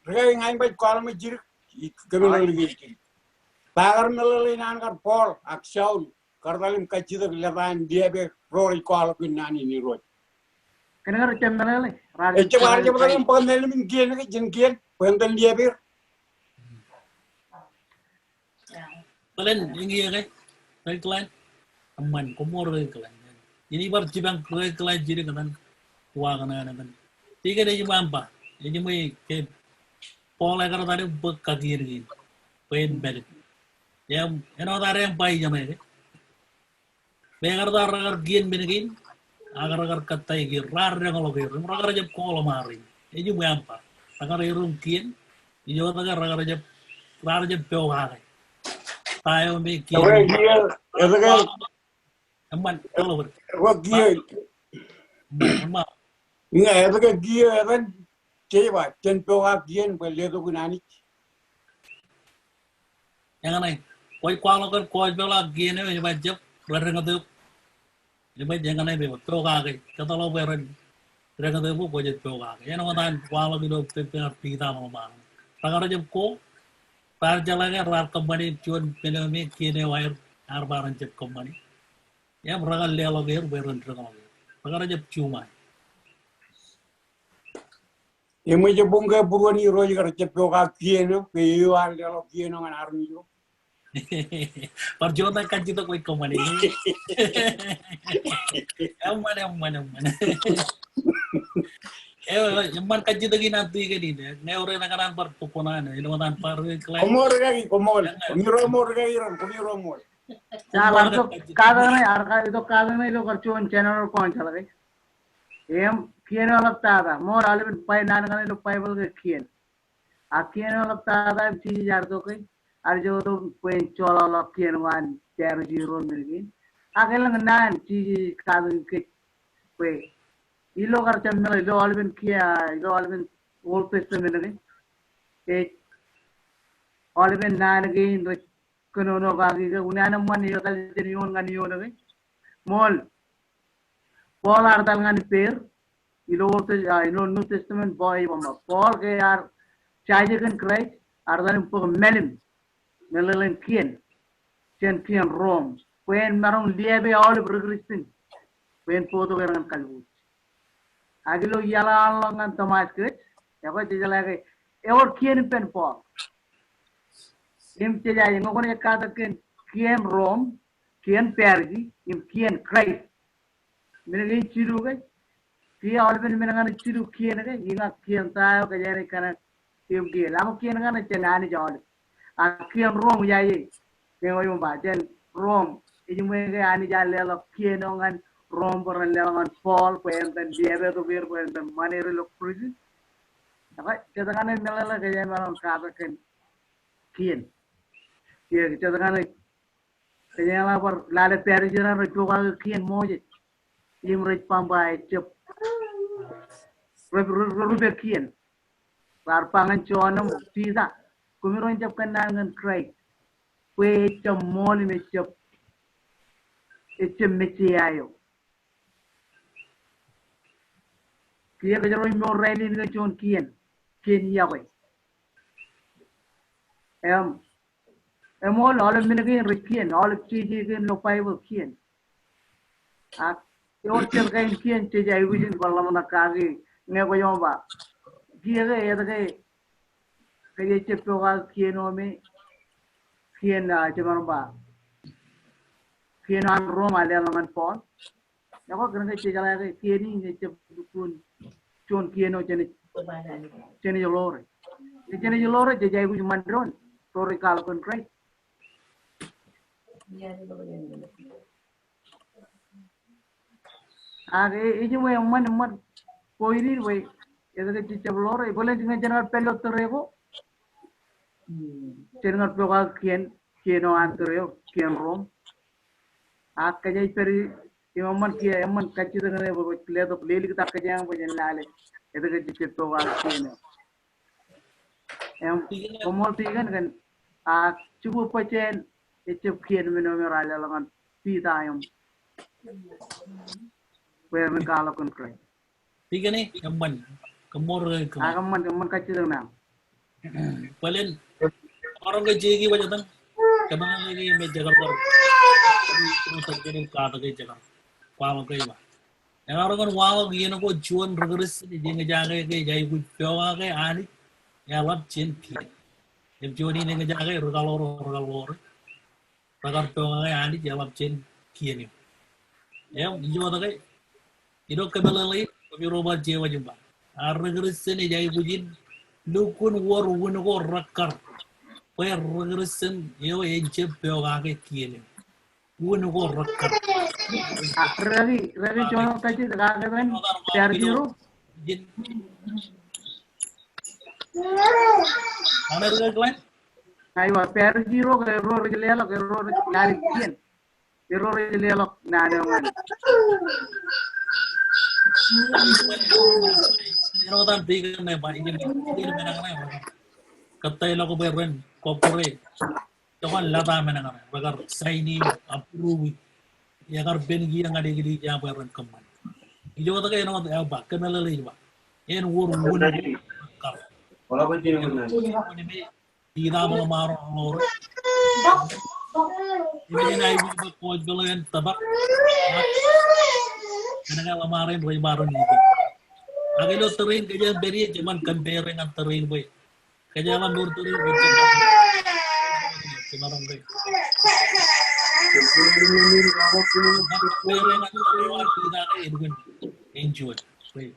Rega ngai bai kuala me jir kemela lagi. Pagar melali nan kan pol akshaun kardalim kacida levan dia be rori kuala kun nani ni roi. Kenapa cemana le? Coba aja yang pengen min Kien ke jengkien, pengen dia bir. Kalian ini kay klan. Aman komor klan. Ini bar cibang klan jadi kan tua kan. Tiga dia cuma apa? Ini cuma ke pola karena tadi bekagir gini. Pen bed. Yang ada yang pai jamai. Bengar tar Kien begini. Agar kata ini rar yang kalau kiri, agar aja kalau mari, ini juga apa? Agar irum Kien, ini juga agar aja rar aja peolah. Tahu me Kien. Itu kan, Aman kalau ber. wah Kien. Aman. Ingat itu kan Kien kan, coba cenpeulah Kien boleh tu gunani. Yang aneh, koi bela Kien ini macam rar tu. Jadi jangan naik bebas, terokake. Kata lo beren, mereka tu pun boleh terokake. Yang orang kuala gitu pengen pita mana. Tagar aja ko, tar jalannya rar company cuan penemi Kien wire arbaran cep company. Yang mereka lelo ger beren terokake. Tagar aja cuma. Yang macam bunga buruan ni roji kerja cenpeulah Kien, peyuan lelo Kien dengan army tu. Perjuangan kan kita koi company. Aman. Yaman kan kita gini nanti kan ini. Ngeore nakaran par pukunan, ini matan par klan. Komor lagi, komor. Komor lagi, komor. Jangan tu kagak nih, arka itu kagak nih lo kercuan channel kau cakap lagi. Kien orang tada, more alibin pai nana kan itu pai boleh Kien. Kien orang tada ciri jar tu kai. Arjo tu pen cola lo Kien wan ter jiro milgin. Agelang nan ciri kagak ke pe. Ilo kerja mel ilo alibin kia, ilo alibin old testament lagi. Alibin nan lagi kuno kaki ke unana man ilo kali jenion ngani yo lagi. Mol Paul artal ngani per. Ilo New Testament boy mama. Paul ke ar charge kan Christ artal impok Melelin Kien, Kien Rome, when marong liebe all progressing, when photo kan kalbut. Agilo yala longan Thomas Kret, yako jala ke, eor Kien pen Paul. Im ceja yang ngokon kata Kien Rome, Kien Pergi, Kien Christ. Menegin ciru ke, Kien alben menengan ciru Kien ke, ingat Kien tayo kajari kana Kien. Lamo Kien kana cenani jawab. Kien Rome jaya, yang orang baca Rome, ini mereka ani jala lo Kien orang Rome pernah lelangan Paul, pengen dia betul pengen mana lo prison. Apa kita kan ini lelah kajian malam katakan Kien, kita kan kajian lapar lalu perjalanan ritual Kien moje, ini mereka pambai cep, rubber Kien, parpangan cuanam tidak. Kumiron jab kan nangan Christ, kue cam moli me cep. Metiayo. Kia cái rồi mua ray lên cái chôn Kien Yahweh. Em all of Minagin Kien, all of Chigi no five Kien. Your children Kien Chija vision Balamana Kagi, Negoyomba. Kia the day. Kaya Chipoga Kien Ome, Kien Chimaramba. Kien on Roma, Element Paul. Now, going to take a Kien in the Chon Kieno Jenny Lore. The Jenny Lore, the Jay with Mandron, Tori Calcon Craig. Anyway, a man, pointed way, is a teacher of Lore, bulleting a general pello Torrego. General Plogal Kieno Antoreo, Kien Rome. Akajay Perry, Yoman Kia, Eman catches the name of Clay of Lily Takajang with an alley. Is a teacher Plogal Kieno. Como tigan cukup pachen itu Kien menomor alam pita yang kue kalau konkret. Tiga ni kaman kemor Kaman kacau dengan. Paling orang kejegi wajah tan kaman lagi meja kerja terus terjadi kata kerja kuam kerja. Yang orang kan wow gini ko jual regres di jaga ke jai ku pewa ke ani ya lap chin Kien. Yang jual ini ngejaga regalor ragar pewa ke ani ya lap chin Kien ni. Yang jual tak ke itu kebelai kami robot jewa jumpa. Regres ni jai bujin lukun war wun ko rakar. Kaya regres ni yo enche pewa ke Kien ni. Wun ko rakar. Ravi cuma kacau dengan PR Giro. Mana regel lain? Ayo PR Giro ke error jelelok nari Kien. Error jelelok nari orang. Ano tan tiga na ba ini menang na katay lo ko beren kopore tokan lata menang na bagar saini approve ya gar bengi yang ada gidi ya beren kaman ijo ta kay no ba kanala le ba en wor won kar Wala ba din mo na? di na mo maro lor ini na ibu ba ko belen tabak kana lamarin boy baron ni agilo terrain kaya beri cuman compare dengan terrain boy. Kaya lang dur terrain macam cuman boy. Compare dengan terrain tidak ada edwin enjoy. Boy.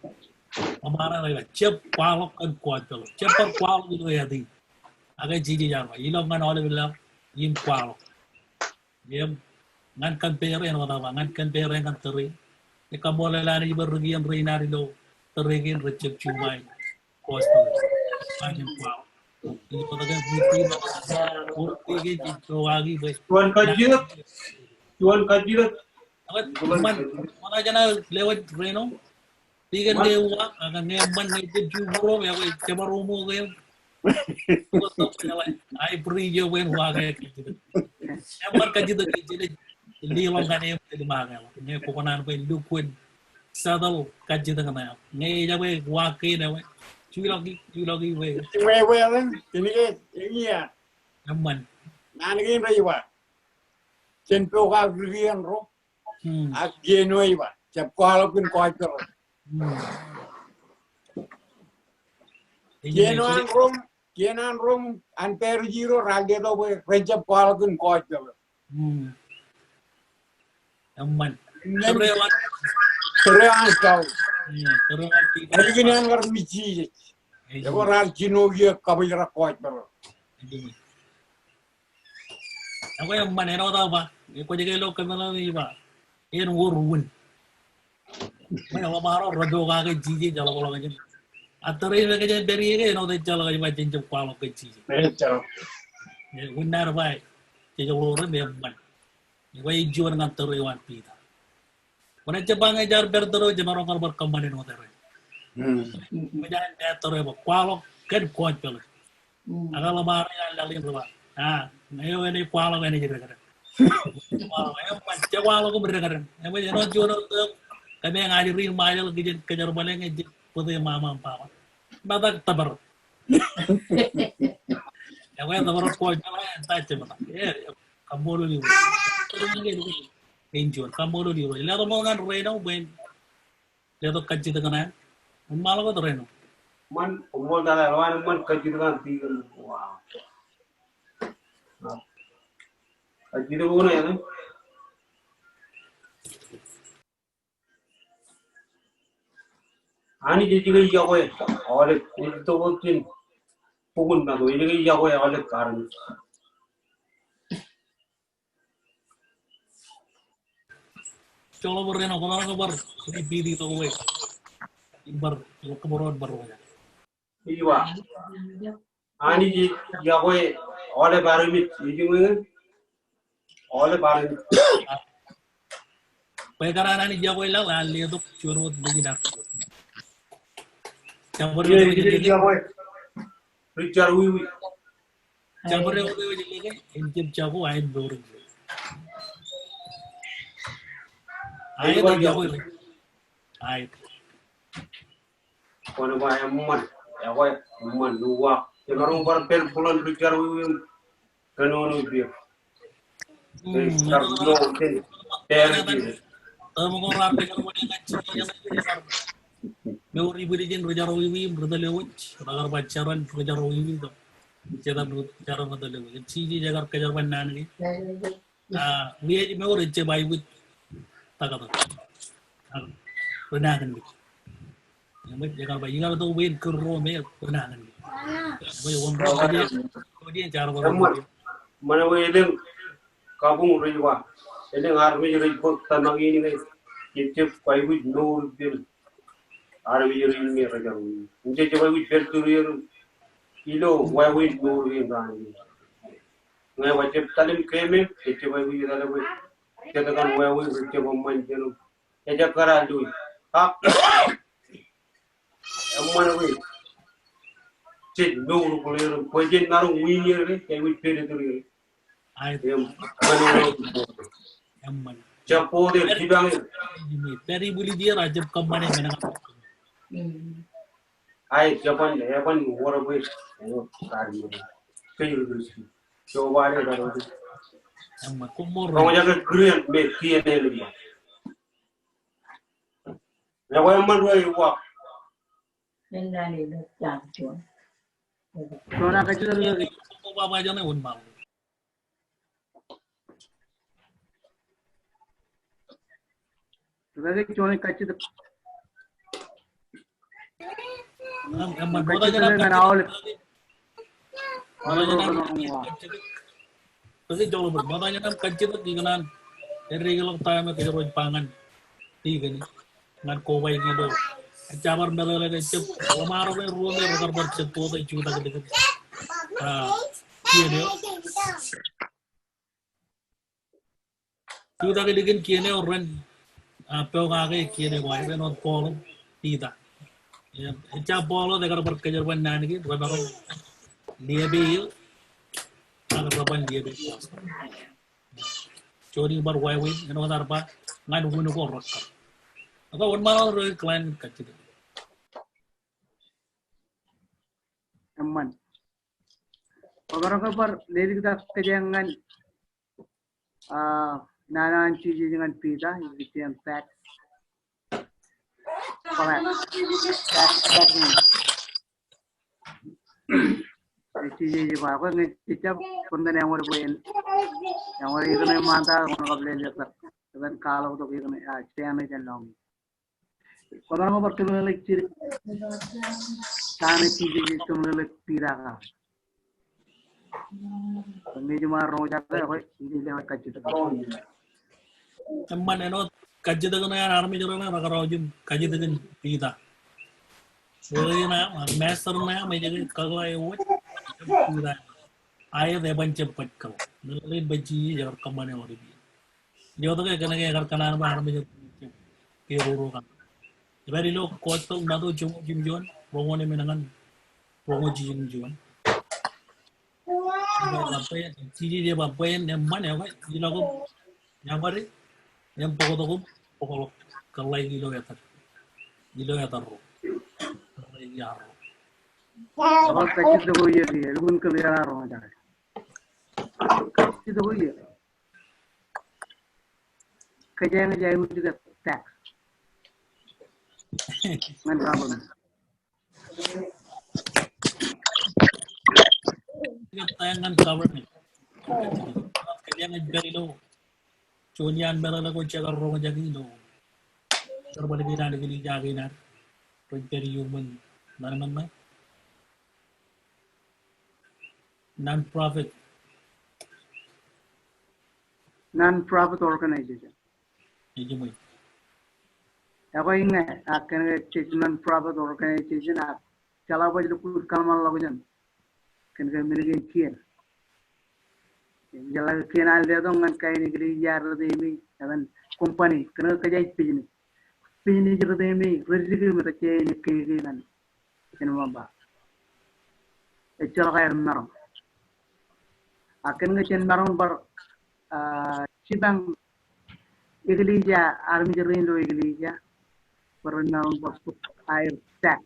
Amara lagi cep palok kan kuat kalau cepar palok itu ya di. Agak jadi jangan. Ilong kan oleh bilang im palok. Dia ngan compare yang apa ngan compare dengan terrain. Ika boleh lari berrugian reinari lo. Terengin recep cumai costa macam wow ini katakan bukti bukti ke itu lagi baik Tuan kajirat mana jana lewat Reno tiga dewa akan ngeman itu jubro ya baik coba rumo ke ai beri je wen waga gitu emang kaji tu jadi lilong kan em di mana ne pokonan pe lukun sadal kaji dengan apa? Ngai jawa wakil na, cui lagi we. We lang, ini ya. Aman. Nani ini ba? Cenpo ka rian ro. Ak genoi ba. Jap ko halapin ko ay pero. Genan rom an per giro rage do we rejap ko halapin ko ay pero. Aman. Terean kau. Hari ini anggar mici. Ya orang Cinogia kabira kuat baru. Aku yang mana tahu tahu pak? Aku jaga lokal mana ni pak? Ini ngurun. Mana apa marah rodo kagak jiji jalan kalau macam. Atau ini kerja dari ini, nanti jalan kayak macam jauh kalau kecil. Betul. Benar baik. Jadi orang dia mana? Aku jual dengan teruan pita. Mana Jepang ajar berterus jemaah orang berkembang di hotel. Macam terus apa? Kualo kan kuat pula. Agak lebar yang lain berapa? Nah, ini kualo ini jadi kerja. Wala ko berengaran. Ema jano jono kami yang ngadirin maya lagi kejar balik ngejek putih mama papa. Batak tabar. Yang kaya tabar ko jala entah cuma. Kamu dulu. Enjoy. Kamu dulu. Lihat omongan Reno ben. Lihat kaji dengan malah ko Reno. Man, umur dah man kajiran tiga. Wow. Kajiran mana ya? Ani jadi kaya jago ya, oleh itu mungkin pukul na tuh, jadi jago ya oleh karena. Coba Reno kalau bar ini bidi to gue. Bar kemuruan baru ya. Iya. Ani jadi jago ya oleh baru ini, jadi mana? Oleh baru ini. Perkara ini jago lah, lalu itu curut begini. Campur Jadi jago ya. Richard Wiwi. campur yang udah jadi injil jago air baru. Air tak jago ini. Air. Kono ba man, ya ko man luwa. Ya karong bar pel pulan Richard Wiwi. Kanono dia. Sekarang no ten. Terus. Mau rapi kalau dia ngaji yang besar. Mau ribu dijin Richard Wiwi berdalewat. Agar pacaran Richard Wiwi tu. Cara berbicara berdalewat. Cici jaga kejar benar ni. Dia mau receh bayi tak apa. Benar kan? Yang jaga bayi kalau tu win kerro me benar kan? Bayi orang dia cara berbuat. Mana wedeng kabung riwa. Edeng army riwa tanang ini ni. Kecep bayi wit no bil. Army ini raja wit. Unje bayi wit berturir. Ilo bayi wit no bil kan. Ngai wajib talim keme. Kecep bayi wit ada wit. Jadakan bayi wit kecep pemain jenu. Ejak kara dui. Hak. Mana wit. Cik no rukulir. Pojin narung winir ni. Kayak wit berturir. Yang Aman. Japo dia bidang Dari buli dia rajab kemana mana? ai Japan war boy kari kayu dulu coba ada kalau Aman. Kumur. kamu jaga Korean me Kien lebih ya yang mana boy wah Soalnya kecil lagi. Apa aja nih unmal. Lagi cuma kecil. Aman. Bodoh Kecil aja dengan nak. awal. Kasi jauh berbeda aja nak kecil tu dengan dari kalau tahu macam kerja pangan. Tiga ni. Ngan kowai gitu. Cabar bela lagi cep. Lamar me ruang me rotar bercep tu tu cuci tak dekat. Kien yo. Cuci tak dekat kien yo orang. Apa orang kien yo. Wah, itu not polo. Tidak. Cap polo dekat berkejar benar ni. Dua orang dia bil. Agar lapan dia bil. Curi bar wai eno tarpa ngan gunu ko rokka. Atau malah ro klien kecil. Aman. Orang par dari kita kejangan nanan cici dengan pita itu yang pack. Pack ni. Cici juga aku ngecicap konten yang orang buat yang orang itu nih mantap orang kabel lihat kan kalau untuk itu nih cina nih jalan. Orang par tu lagi ciri sana cici itu lagi pita kan. Kami cuma roja tu, ini lewat kaji tu. Emman eno kaji tu kan army joran na rakarojum kaji tu kan pita. Jadi na master na may jadi kalau ayat pita. Ayat depan cepat kalau. Lain baci jarak kemana orang dia. Dia tu kan kena kanan army jadi kiro kan. Jadi lo coach tu nado Jim John, rongo ni menangan rongo Jim John. Bapayan, sini dia bapayan yang mana ya, gila ko, yang mana, yang pokok kalay gilo ya taro, kalay yaro. Awak kacit tu boleh dia, lugun kelihatan orang macam. Kacit tu boleh. Kajian aja itu juga tax. Man problem. Tayangan cover nih, kalian ngejari lo, cunian bela ko cakar ronga jagi lo, terbalik kita ada gili jagi nar, pencari human, mana non-profit organization. Ini mo. Ako ingat, akan non-profit organization, kalau apa jadi kurang kalman lagu jan, kan milik Kien. Jalan Kien ada tu kan kain negeri jar demi, kan company, kena kerja pijini jar demi, rezeki mereka cek kiri kan, kenapa ba? Ecel kaya marong. Akan ngecen marong bar sidang iglesia army jerin do iglesia pernah untuk air tax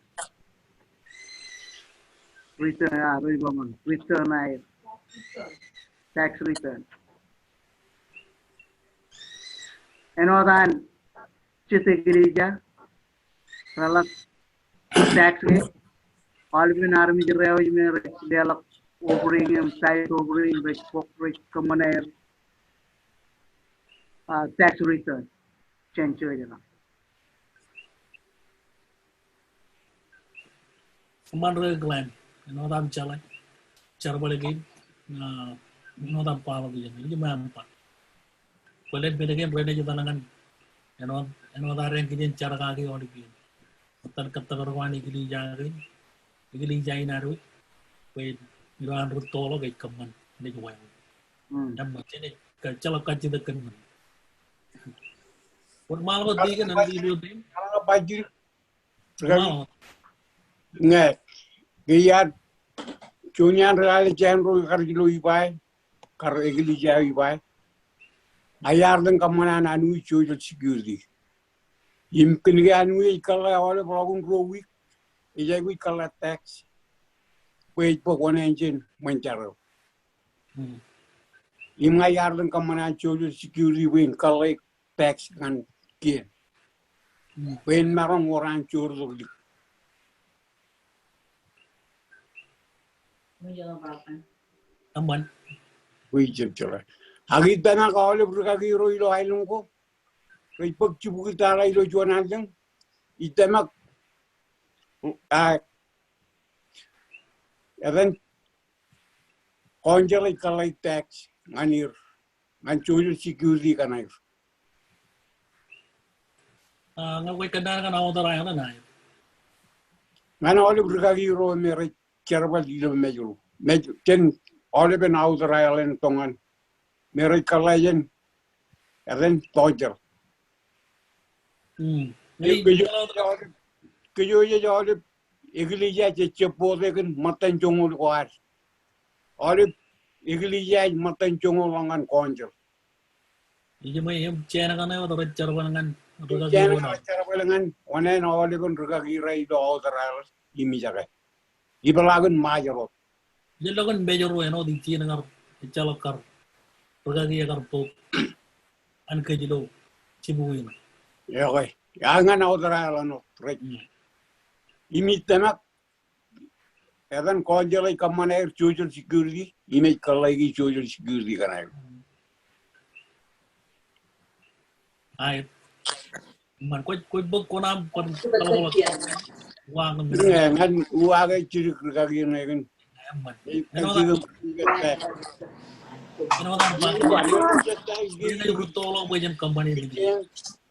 return air tax return enodan cita iglesia ralak tax ke alvin army jerin me dialog offering side offering respect common air tax return change aja lah. Kemarin Glenn, nodam jalan, cara balik game, nodam power dia, ini mampu. Kalau beda game beda juga dengan, nodam yang kita cara kaki orang game, kata korban ini jai naru, kue iran rutolo kayak keman, ini juga yang, yang macam ini, kalau kaji dekan. Buat malu dia kan nanti dia tim. Kalau baju, nggak, dia cunian real jangan kerja lu ibai, kerja egli jauh ibai. Ayar dan kemana anu cuci security. Imkin dia anu kalau awalnya program growing, ia gue kalau tax, wait pokok engine mencari. Ayar dan kemana cuci security wing kalau tax kan Kien. Wen marong orang curug. Aman. Wajib cerai. Agit tanah kau le berkaki roi lo ailung ko. Kau pek cipu kita rai lo jual aja. Itemak. Even konjal ikalai tax nganir. Ngancur security kanai. Ngawai kendaraan kan awal terang kan naik. Mana oleh berkaki roh mereka cerbal di dalam meju. Jen oleh ben awal terang tongan mereka lain, eren tojer. Kejunya oleh iglesia cepot kan matan jongol kuat. Oleh iglesia matan jongol langan konjal. Iya mah yang cina kan awal terang cerban kan. Jangan cara pelengan, orang awalnya pun berkaki rai do awal ini jaga. Ibalagun majarot. Jadi kan bejor weno di Cina ngar, calakar, berkaki agar po, an kejilo, cibuin. Ya oke, jangan awal no, rai. Ini temak, kan konjal ikan air social security, ini kalau lagi social security kan air. Air. Man kau buk kau nam kalau wang kan uang ciri kerja ni kan. Kenapa ini juga tolong bagian company ini.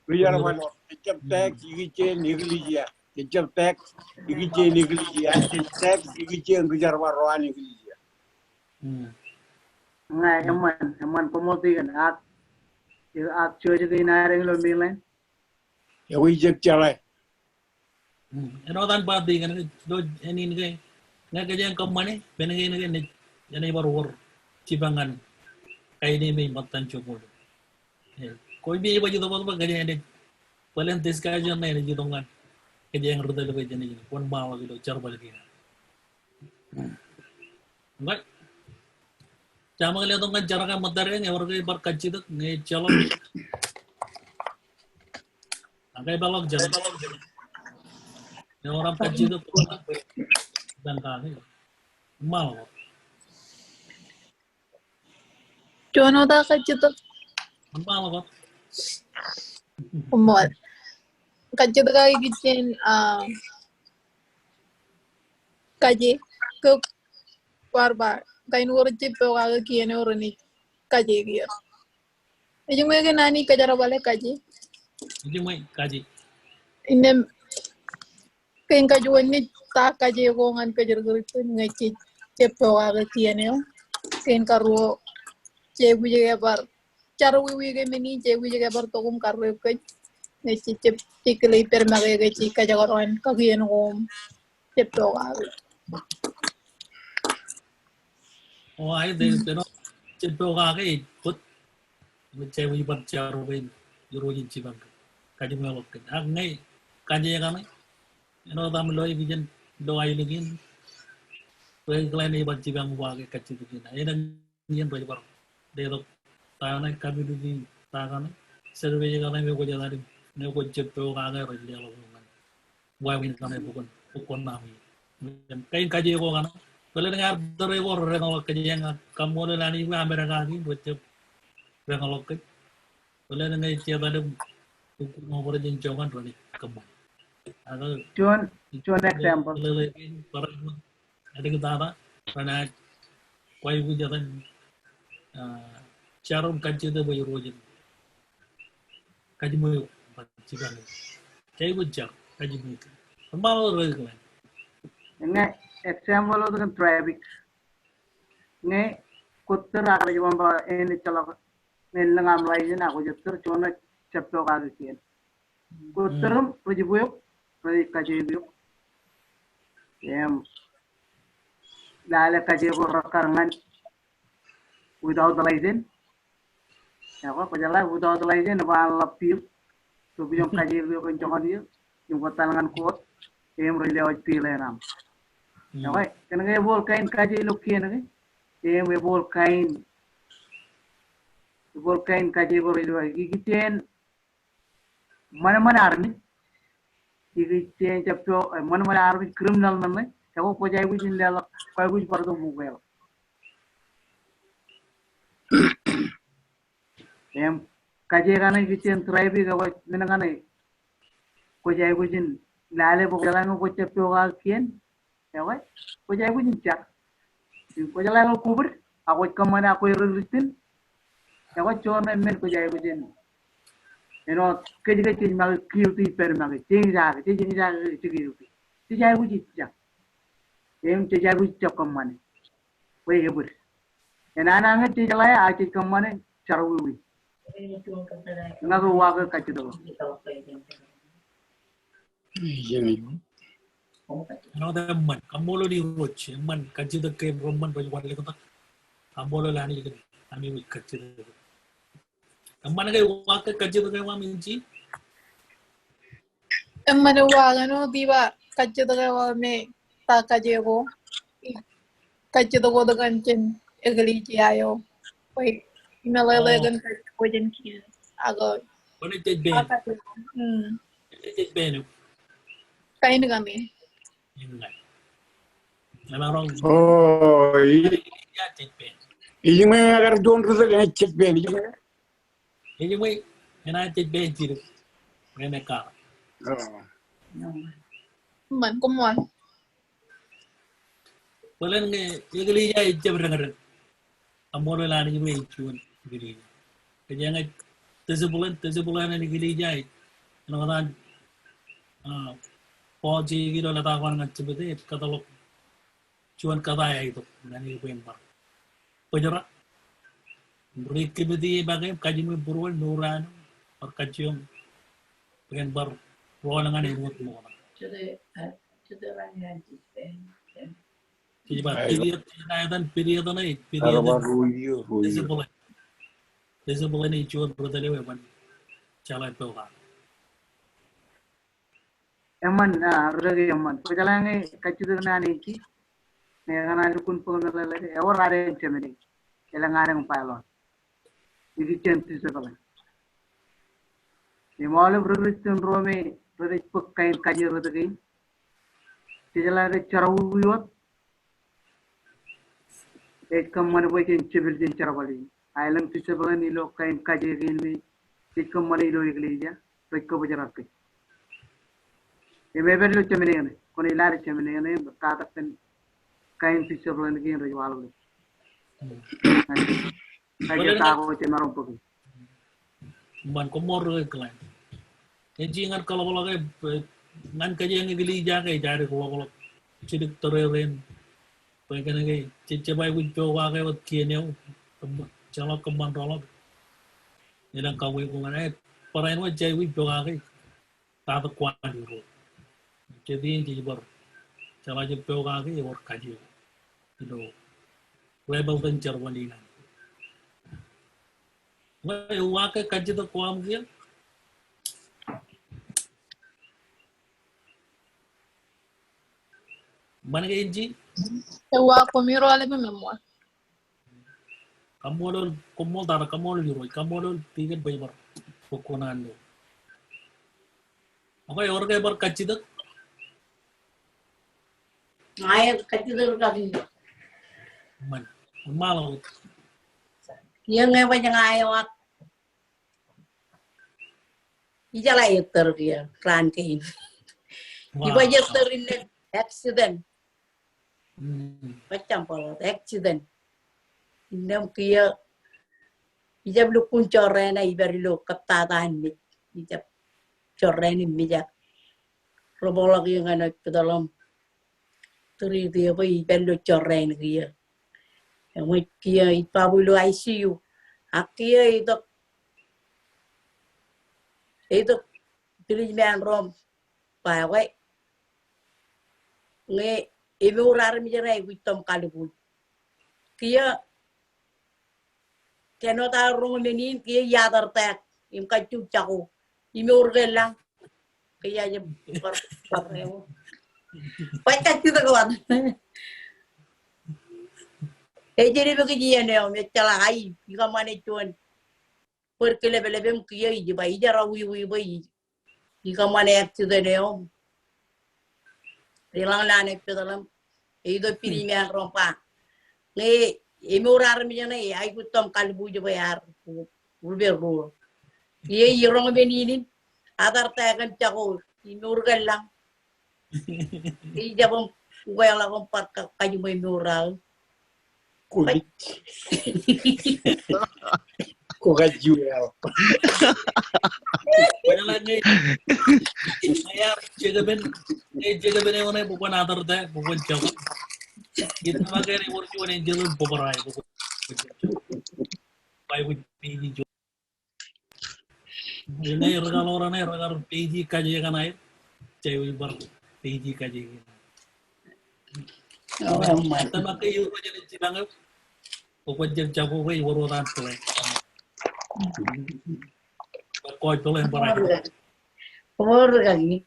Biar mana? Kecap tax, ikice negligia. Kecap tax, ikice negligia. Kecap tax, ikice kejar waruan negligia. Nggak, eman pemoti kan, ak cuci di naring lo milen. Ya wujud cerai. Ano tan pati kan do ini nggak kerja yang company, benengin nggak jadi baru war. cibangan kayak ini matan cukup. Koi bi baju tu apa kerja ini. Paling tes kerja ni ni jitongan. Kerja yang rute lebih jenis ini. Pun bawa gitu car balik ini. Enggak. Cuma lihat tu kan cara kan materi ni orang ibar kaji tu ni calon. Agak balok jadi. Ni orang kaji tu dan kali mal. Jono ta kaji tu Mal kok. kumol. Kaji tu kaya kitchen kaji ke barbar. Kain orang cipta kaya Kien orang ni kaji dia. Ejung mereka nani kajar balik kaji. Ini mai kaji. Ini kain kajuan ni tak kaji kongan kajar itu ngaji cipta kaya Kien ya. Kain karu cebu juga bar. Cara wiwi ke mini cebu juga bar tokum karu ke ngaji cikli permage ngaji kajar orang Kien om cipta kaya. Oh, ai deh, pero cipta kaki ikut. Mencari ibar cara lain, jurujin cibang. Kaji melok. Agnai kaji yang kami. Ino tam loy bijan doa ini gin. Kue kalian ibar cibang wage kaji tu gin. Ini yang berjalan. Delok tanah kami tu gin tanah. Survey yang kami berjalan dari. Nih kau cipta kaki berjalan dengan. Wawin kami bukan nami. Kain kaji kau kan. Kalau dengar dari orang kalau kaji yang kamu ada lani ambil kaki buat cip. Kalau ke, kalau dengan siapa ada mau berjalan jauhan berani kemana? Agar Cuan example. Ada kita apa? Karena kau ibu jangan carum kaji itu bayu rojin. Kaji bayu cikan. Kaji bujar kaji bayu. Kembali lagi kan? Nge example itu kan traffic. Nge kutter ada juga bawa ini celaka. Nilangam lain aku jatuh cuma cepet kali Kien. Kuterum pergi buyuk, pergi kaji buyuk. Yang dah kaji berkarangan without the license. Ya apa jalan without the license apa lapil. Tu bijak kaji buyuk kencang dia. Yang katalangan kuat. Yang relewat pilih ram. Ya apa? Kerana bol kain kaji lu Kien ni. Yang bol kain kain kaji borido gigiten mana army gigiten chapto mana army criminal nanne tawo pojai bujin dela koy buj pardo mugel em kaji gane gigiten tribe ga menangane pojai bujin lale bogalan ko chapto ga Kien yawa pojai bujin chak pojai ga kubur ako kamana ako resistant Yawa cuma men ko jaya ko jen. Eno keji mag kiuti per mag cing jaga cigi uti. Ti jaya ko jitja. Em ti jaya ko jitja kamane. Wei gebur. Enana ngat ti jala a ti kamane charwi. Ngago waga kachido. Ano dah man, kamu lo di roach, man kaji tu ke roman baju wale kata, kamu lo lani juga, kami kaji tu. Mana kayak waktu kaji tu kayak minci? Mana wagano diba kaji tu kaya me tak kaji ko. Kaji tu ko dengan jen egli ayo. Wait, inalalagan kaji ko jen Kien. Agak. Mana jadi ben? Jadi ben. Kain kami. Enggak. Memang orang. Oh, Jadi ben. ini mah agar don rasa dengan cek ben. Jadi wei, enak jadi ben jiru. Mereka. Man, kumwan. Paling ni, egli jaya jam rengar. Amor lani juga icuan egli. Kejangan tersebulan ni egli jaya. Nampak Poji gitu letak kawan ngacip itu kata lo cuan kata ya itu nani pembar penjara beri kebeti bagai kaji memburuan nuran or kajium pembar ruangan ini buat semua. Jadi bah period dan period ni Araba ruiyo. disebut ni cuan bertanya memang calai pelan. Eman rage eman pejalange kacidu na niki ngana kun pengalaman ewer are cemeni elangareng pilot ini centi sekali di malam beristun rome beris pekain kaji rutegi pejalange cara uyot ekam mana boleh cibil jen cara balik island tisablan ilo kain kaji gini ekam mana ilo iglija rekko bajarak Maybe lu cemeni ni, kau ilari cemeni ni, Katok kan kain pisau bulan ni rajual lu. Kaji tahu cemerlang pergi. Man komor kelan. Jadi ingat kalau ke ngan kaji yang gili jaga jadi kalau cilik tereren. Pengen ke cebai wujud wakai wat Kien yang calon kembang rolok. Yang kau itu mana? Perain wajah wujud wakai Katok kuat dulu. Jadi ini baru cara jepel kaki baru kaji itu webel venture wali na wakai kaji tu kuam dia mana ke inji Ewa komiro ale mememo. kamu dar kamu juroi kamu tiket bayar pokonan lo apa orang ke bar kaji tu Ayat kecil lagi. man malu Yang apa yang ayat? Ijala yeter dia, klan kain. Iba yeter ini accident. Macam apa? Accident. Indam kia, ijab lu kuncorena ibari lu ketatan ni, ijab coreni mijak. Robol lagi yang anak ke dalam. Teri dia pergi belu coreng dia. Yang kia ipabulo ICU. Akia itu treatment room. Pakai nge ibu urar mijerai kuitom kalibul. Kia keno ta room menin kia yadar tak. Im kacu caku. Ibu urgelang. Kia aja parrewo. Pakai kita kawan. Jadi begitu ni om, cakap ai, jika mana cuan, perkele-kele kia ije, bayi jara ui bayi, jika mana accident ni om, hilang lane ke dalam, itu pilihan rompa, ni emurar macam ni, ai kutom kalbu je bayar, ulberu, ye orang benin, adar takan cakur, emur galang. Ija bom kuela kompat kayu memural. Kulit. Kukajual. Banyak lagi. Saya jaga ben yang mana bukan atar deh, bukan jawab. Kita pakai reward cuma yang jalan beberapa bukan. Baik PG jo. Ini regal orang ni regal PG kaji kan air, cewek bar PG kaji. Kita pakai you jadi cilang apa? Bukan jadi jago we warotan tu. Koi tu yang berai. Umur kali.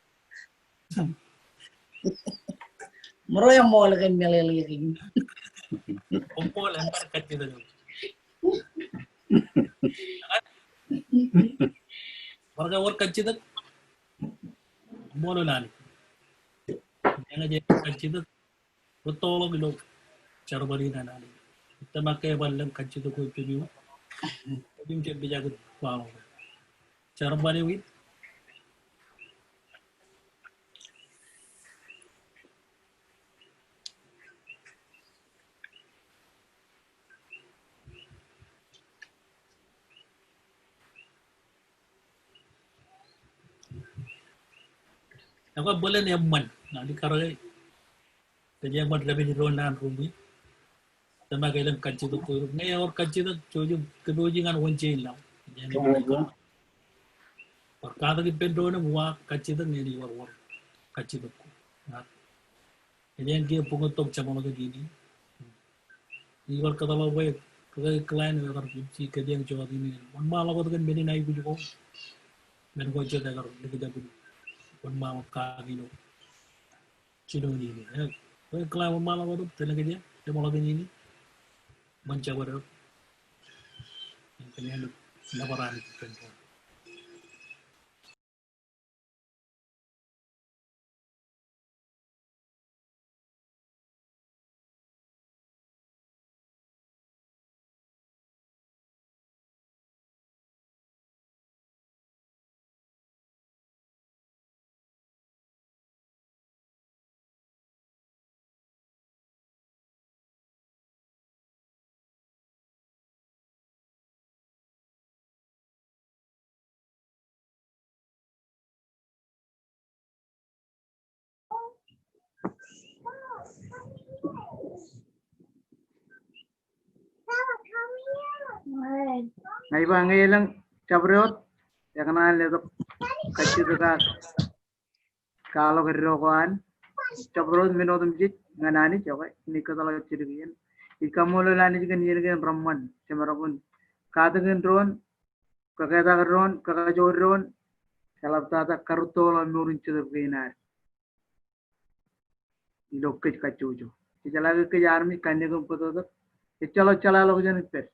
Mero yang mau lagi meleli lagi. Kumpul yang berkat kita tu. Warga work kita. Molo nani. Jangan jadi kita. Betul gitu. Cara beri nani. Kita pakai balam kaji tu kau pilih. Tapi macam berjaga wow. Cara beri wit. Aku boleh ni aman. Nak dikarang. Kerja aman lebih di ronan rumbi. Sama kailan kaji tu kau. Ni orang kaji tu cuci kedua jangan wancin lah. Jadi mereka. Perkara kita pendona buat kaji tu ni di war kaji tu. Jadi yang dia pungutok sama lagi gini. Iwal kata lo baik, klien yang terkunci kerja yang coba ini. Malah kau kan bini naik juga. Dan kau cerita kalau kita pun malah kaki lo. Cino ini. Klien malah kau tuh tenaga kerja, dia malah gini. Mencoba dulu. Yang kalian laporan itu kan. Nah, iba ngilang cabrot, ya kenal itu kacau juga kalau kerokokan cabrot minum jit nganani coba ini kalau cirian ikan mulu lani juga nyirikan Brahman cemerapun katakan drone kakak drone kakak jauh drone kalau tata karutol murin cedek benar ilok kacau jo lagi ke army kanya kumpul itu calo lo jangan per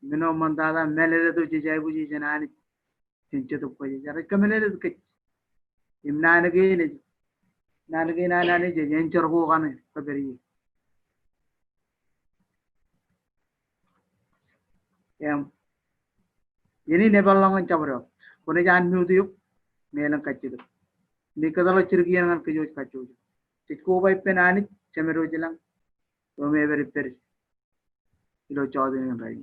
minum mantada melere tu jijai buji janani cinta tu puji jadi kemelere tu kecil imna lagi nani jadi encor ko kan kaberi yang ini Nepal langan cabro kone jan miudu yuk melang kacil ni kadalo cirgian kan kejoj kacil tikko bai penani cemero jelang to me beri peri ilo chaudin rai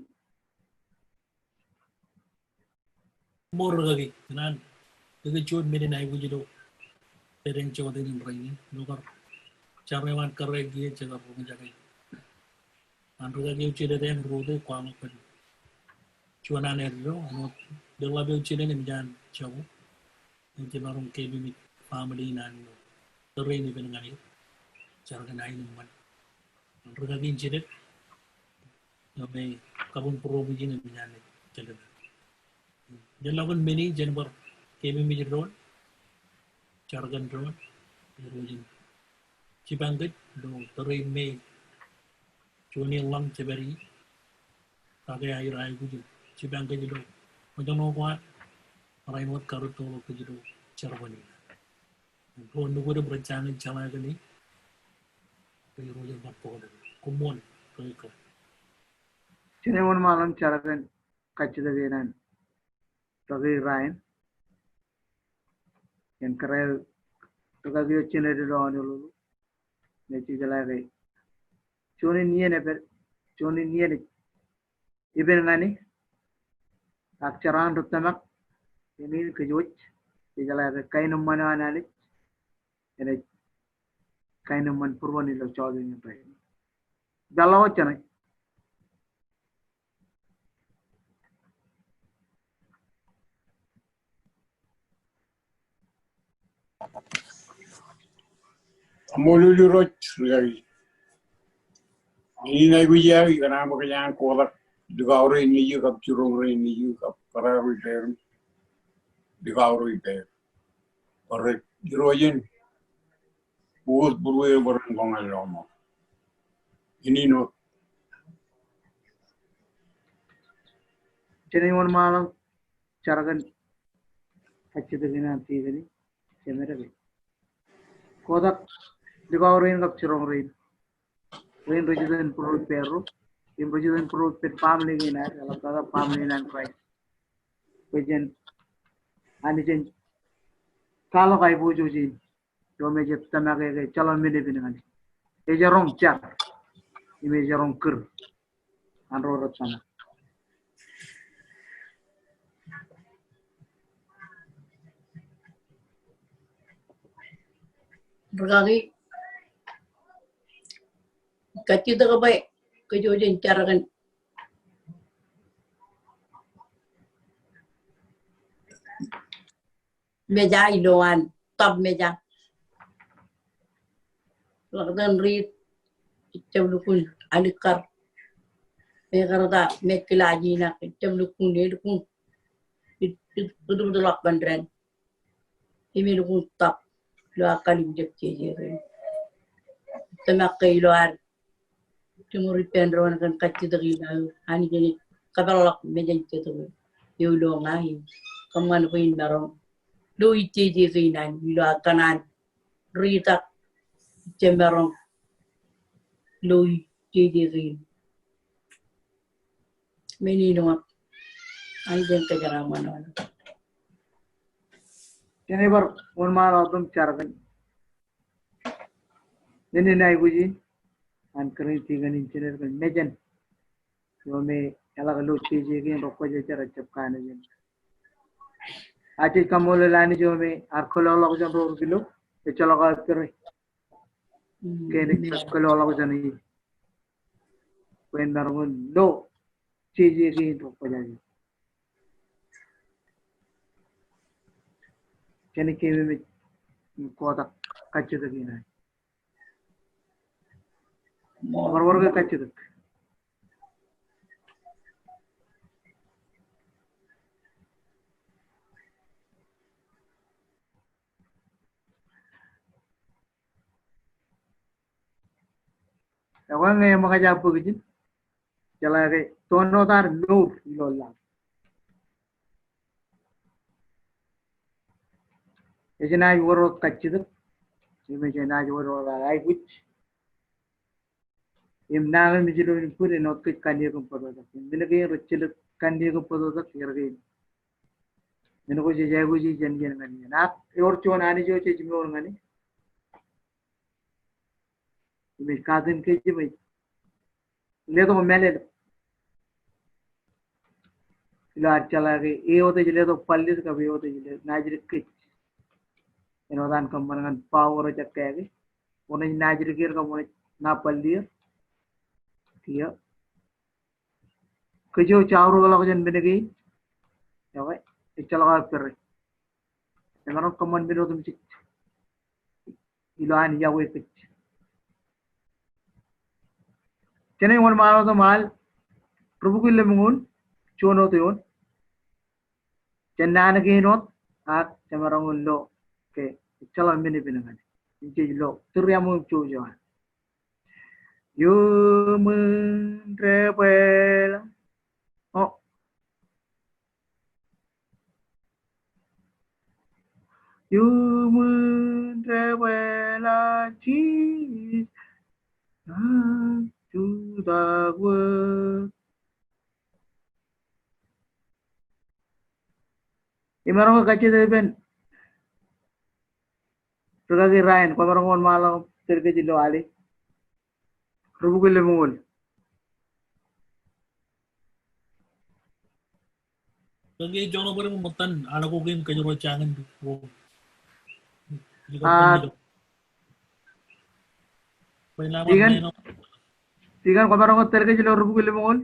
Mor lagi, nan. Jadi cuman bini naik puji do. Tereng coba dengan ini. Nukar. Cara wan kerja dia jaga penjaga. Antu lagi uci dia yang rute kuang pen. Cuman aneh do. Anu dia lebih uci dia ni jangan jauh. Nanti baru ke bini family nan. Tereng ni dengan itu. Cara kena ini man. Antu lagi uci dia. Nabi kabun pro puji ni jangan jalan. Jalan bini jangan ber. Ke bini drone. Cara kan drone. Terus Cibangkit do tereng me. Cuman lang cebari. Pakai air puji. Cibangkit do. Macam no kuat. Raimot karut tolo ke jido cerwani. Kalau nunggu ada berencana jalan ini, perlu yang berpikir, kumon, perlu. cine mon malam cara kan kacil benan togi rain yang kerel togi cine di doan dulu neci jalai cuni niye ne per cuni niye ne iben ngani akcaran rutamak ini kejut jalai kain mana analik ini kain man purwani lo chaudin yang baik dalau cina Amolulu rot lagi. Ini naik ujian, karena makanya kolak digauru ini juga, curung ini juga, para repair, digauru repair. Orang dirojen, buat buruh barang kongal lama. Ini no. cine mon malam cara kan kacil benan tiga ni cemera be kodak digauru ini kap curung rain Rain Resident Pro Perro, Tim Resident Pro Per Family Gina, kalau kata family nan price. Kejen, ani jen, kalau kai puju jin, dome jet tanah ke calon mede binangan. Eja rong car, ini eja rong ker, anro rot sana. Berkali kacau tu baik kejodohan cara kan meja iloan top meja Lakdan rit icam lukun alikar mekarata mekilaji na icam lukun ni lukun itu betul lak bandren ini lukun tap lo akan injek jeje temak kailoar cumuri pendron kan kacci dagina ani jeni katalak mejen cetu yo lo ngai kaman ko indarom lo ite jeje nan lo akanan rita cemberong lo ite jeje meni no ani jen kajaraman Jadi bar un malam tuh carakan. Ini naik uji, an kering tiga nih channel kan mejen. Yo me alag lo cheje ke rokko je cara chapkan jen. Aji kamol lani jo me arkolo log jan ro kilo, e chalo ka kere. Kene arkolo log jan ni. Wen marun lo cheje ke rokko jan. Kene ke me kota kacce de gina. War ka kacce de. Awang yang makaja pugin. Jala ke tono tar no lola. Ejena yoro kacce Sime jena yoro la ai wich. Im nagal mi jilo ni pure not ke kanye ko pado da. Dilage rochil kanye ko pado da kirge. Meno ko je jago ji jen ngani. Na yor chon ani jo che jimi or ngani. Ime kadin ke jimi. Le to mele ila chala ke e hote jile to pallis ka be hote jile najir ke. Eno dan kambangan power chakke ke. Onai najir ke ka onai na pallir. Kia. Kejo chawru gala ko jen benegi. Yawa. Ichala ka perre. Emang kaman bino tum cik. Ilan yawe ke. Kene won malo to mal. Probu kille mungun. Chono to yon. Chenna ke not. Ak chamarang lo ke. Ichala mini binangan. Inci lo. Turiamu chojo. Human rebel. Oh. Human rebel achieve to the world. Imarong kaci dari ben. Terkait Ryan, kau marong malam terkait jilo ali. Rubu kile mungul. Lagi jono bare mo matan ala ko game kanyo changan ko. Tigan kau marong terkait jilo rubu kile mungul.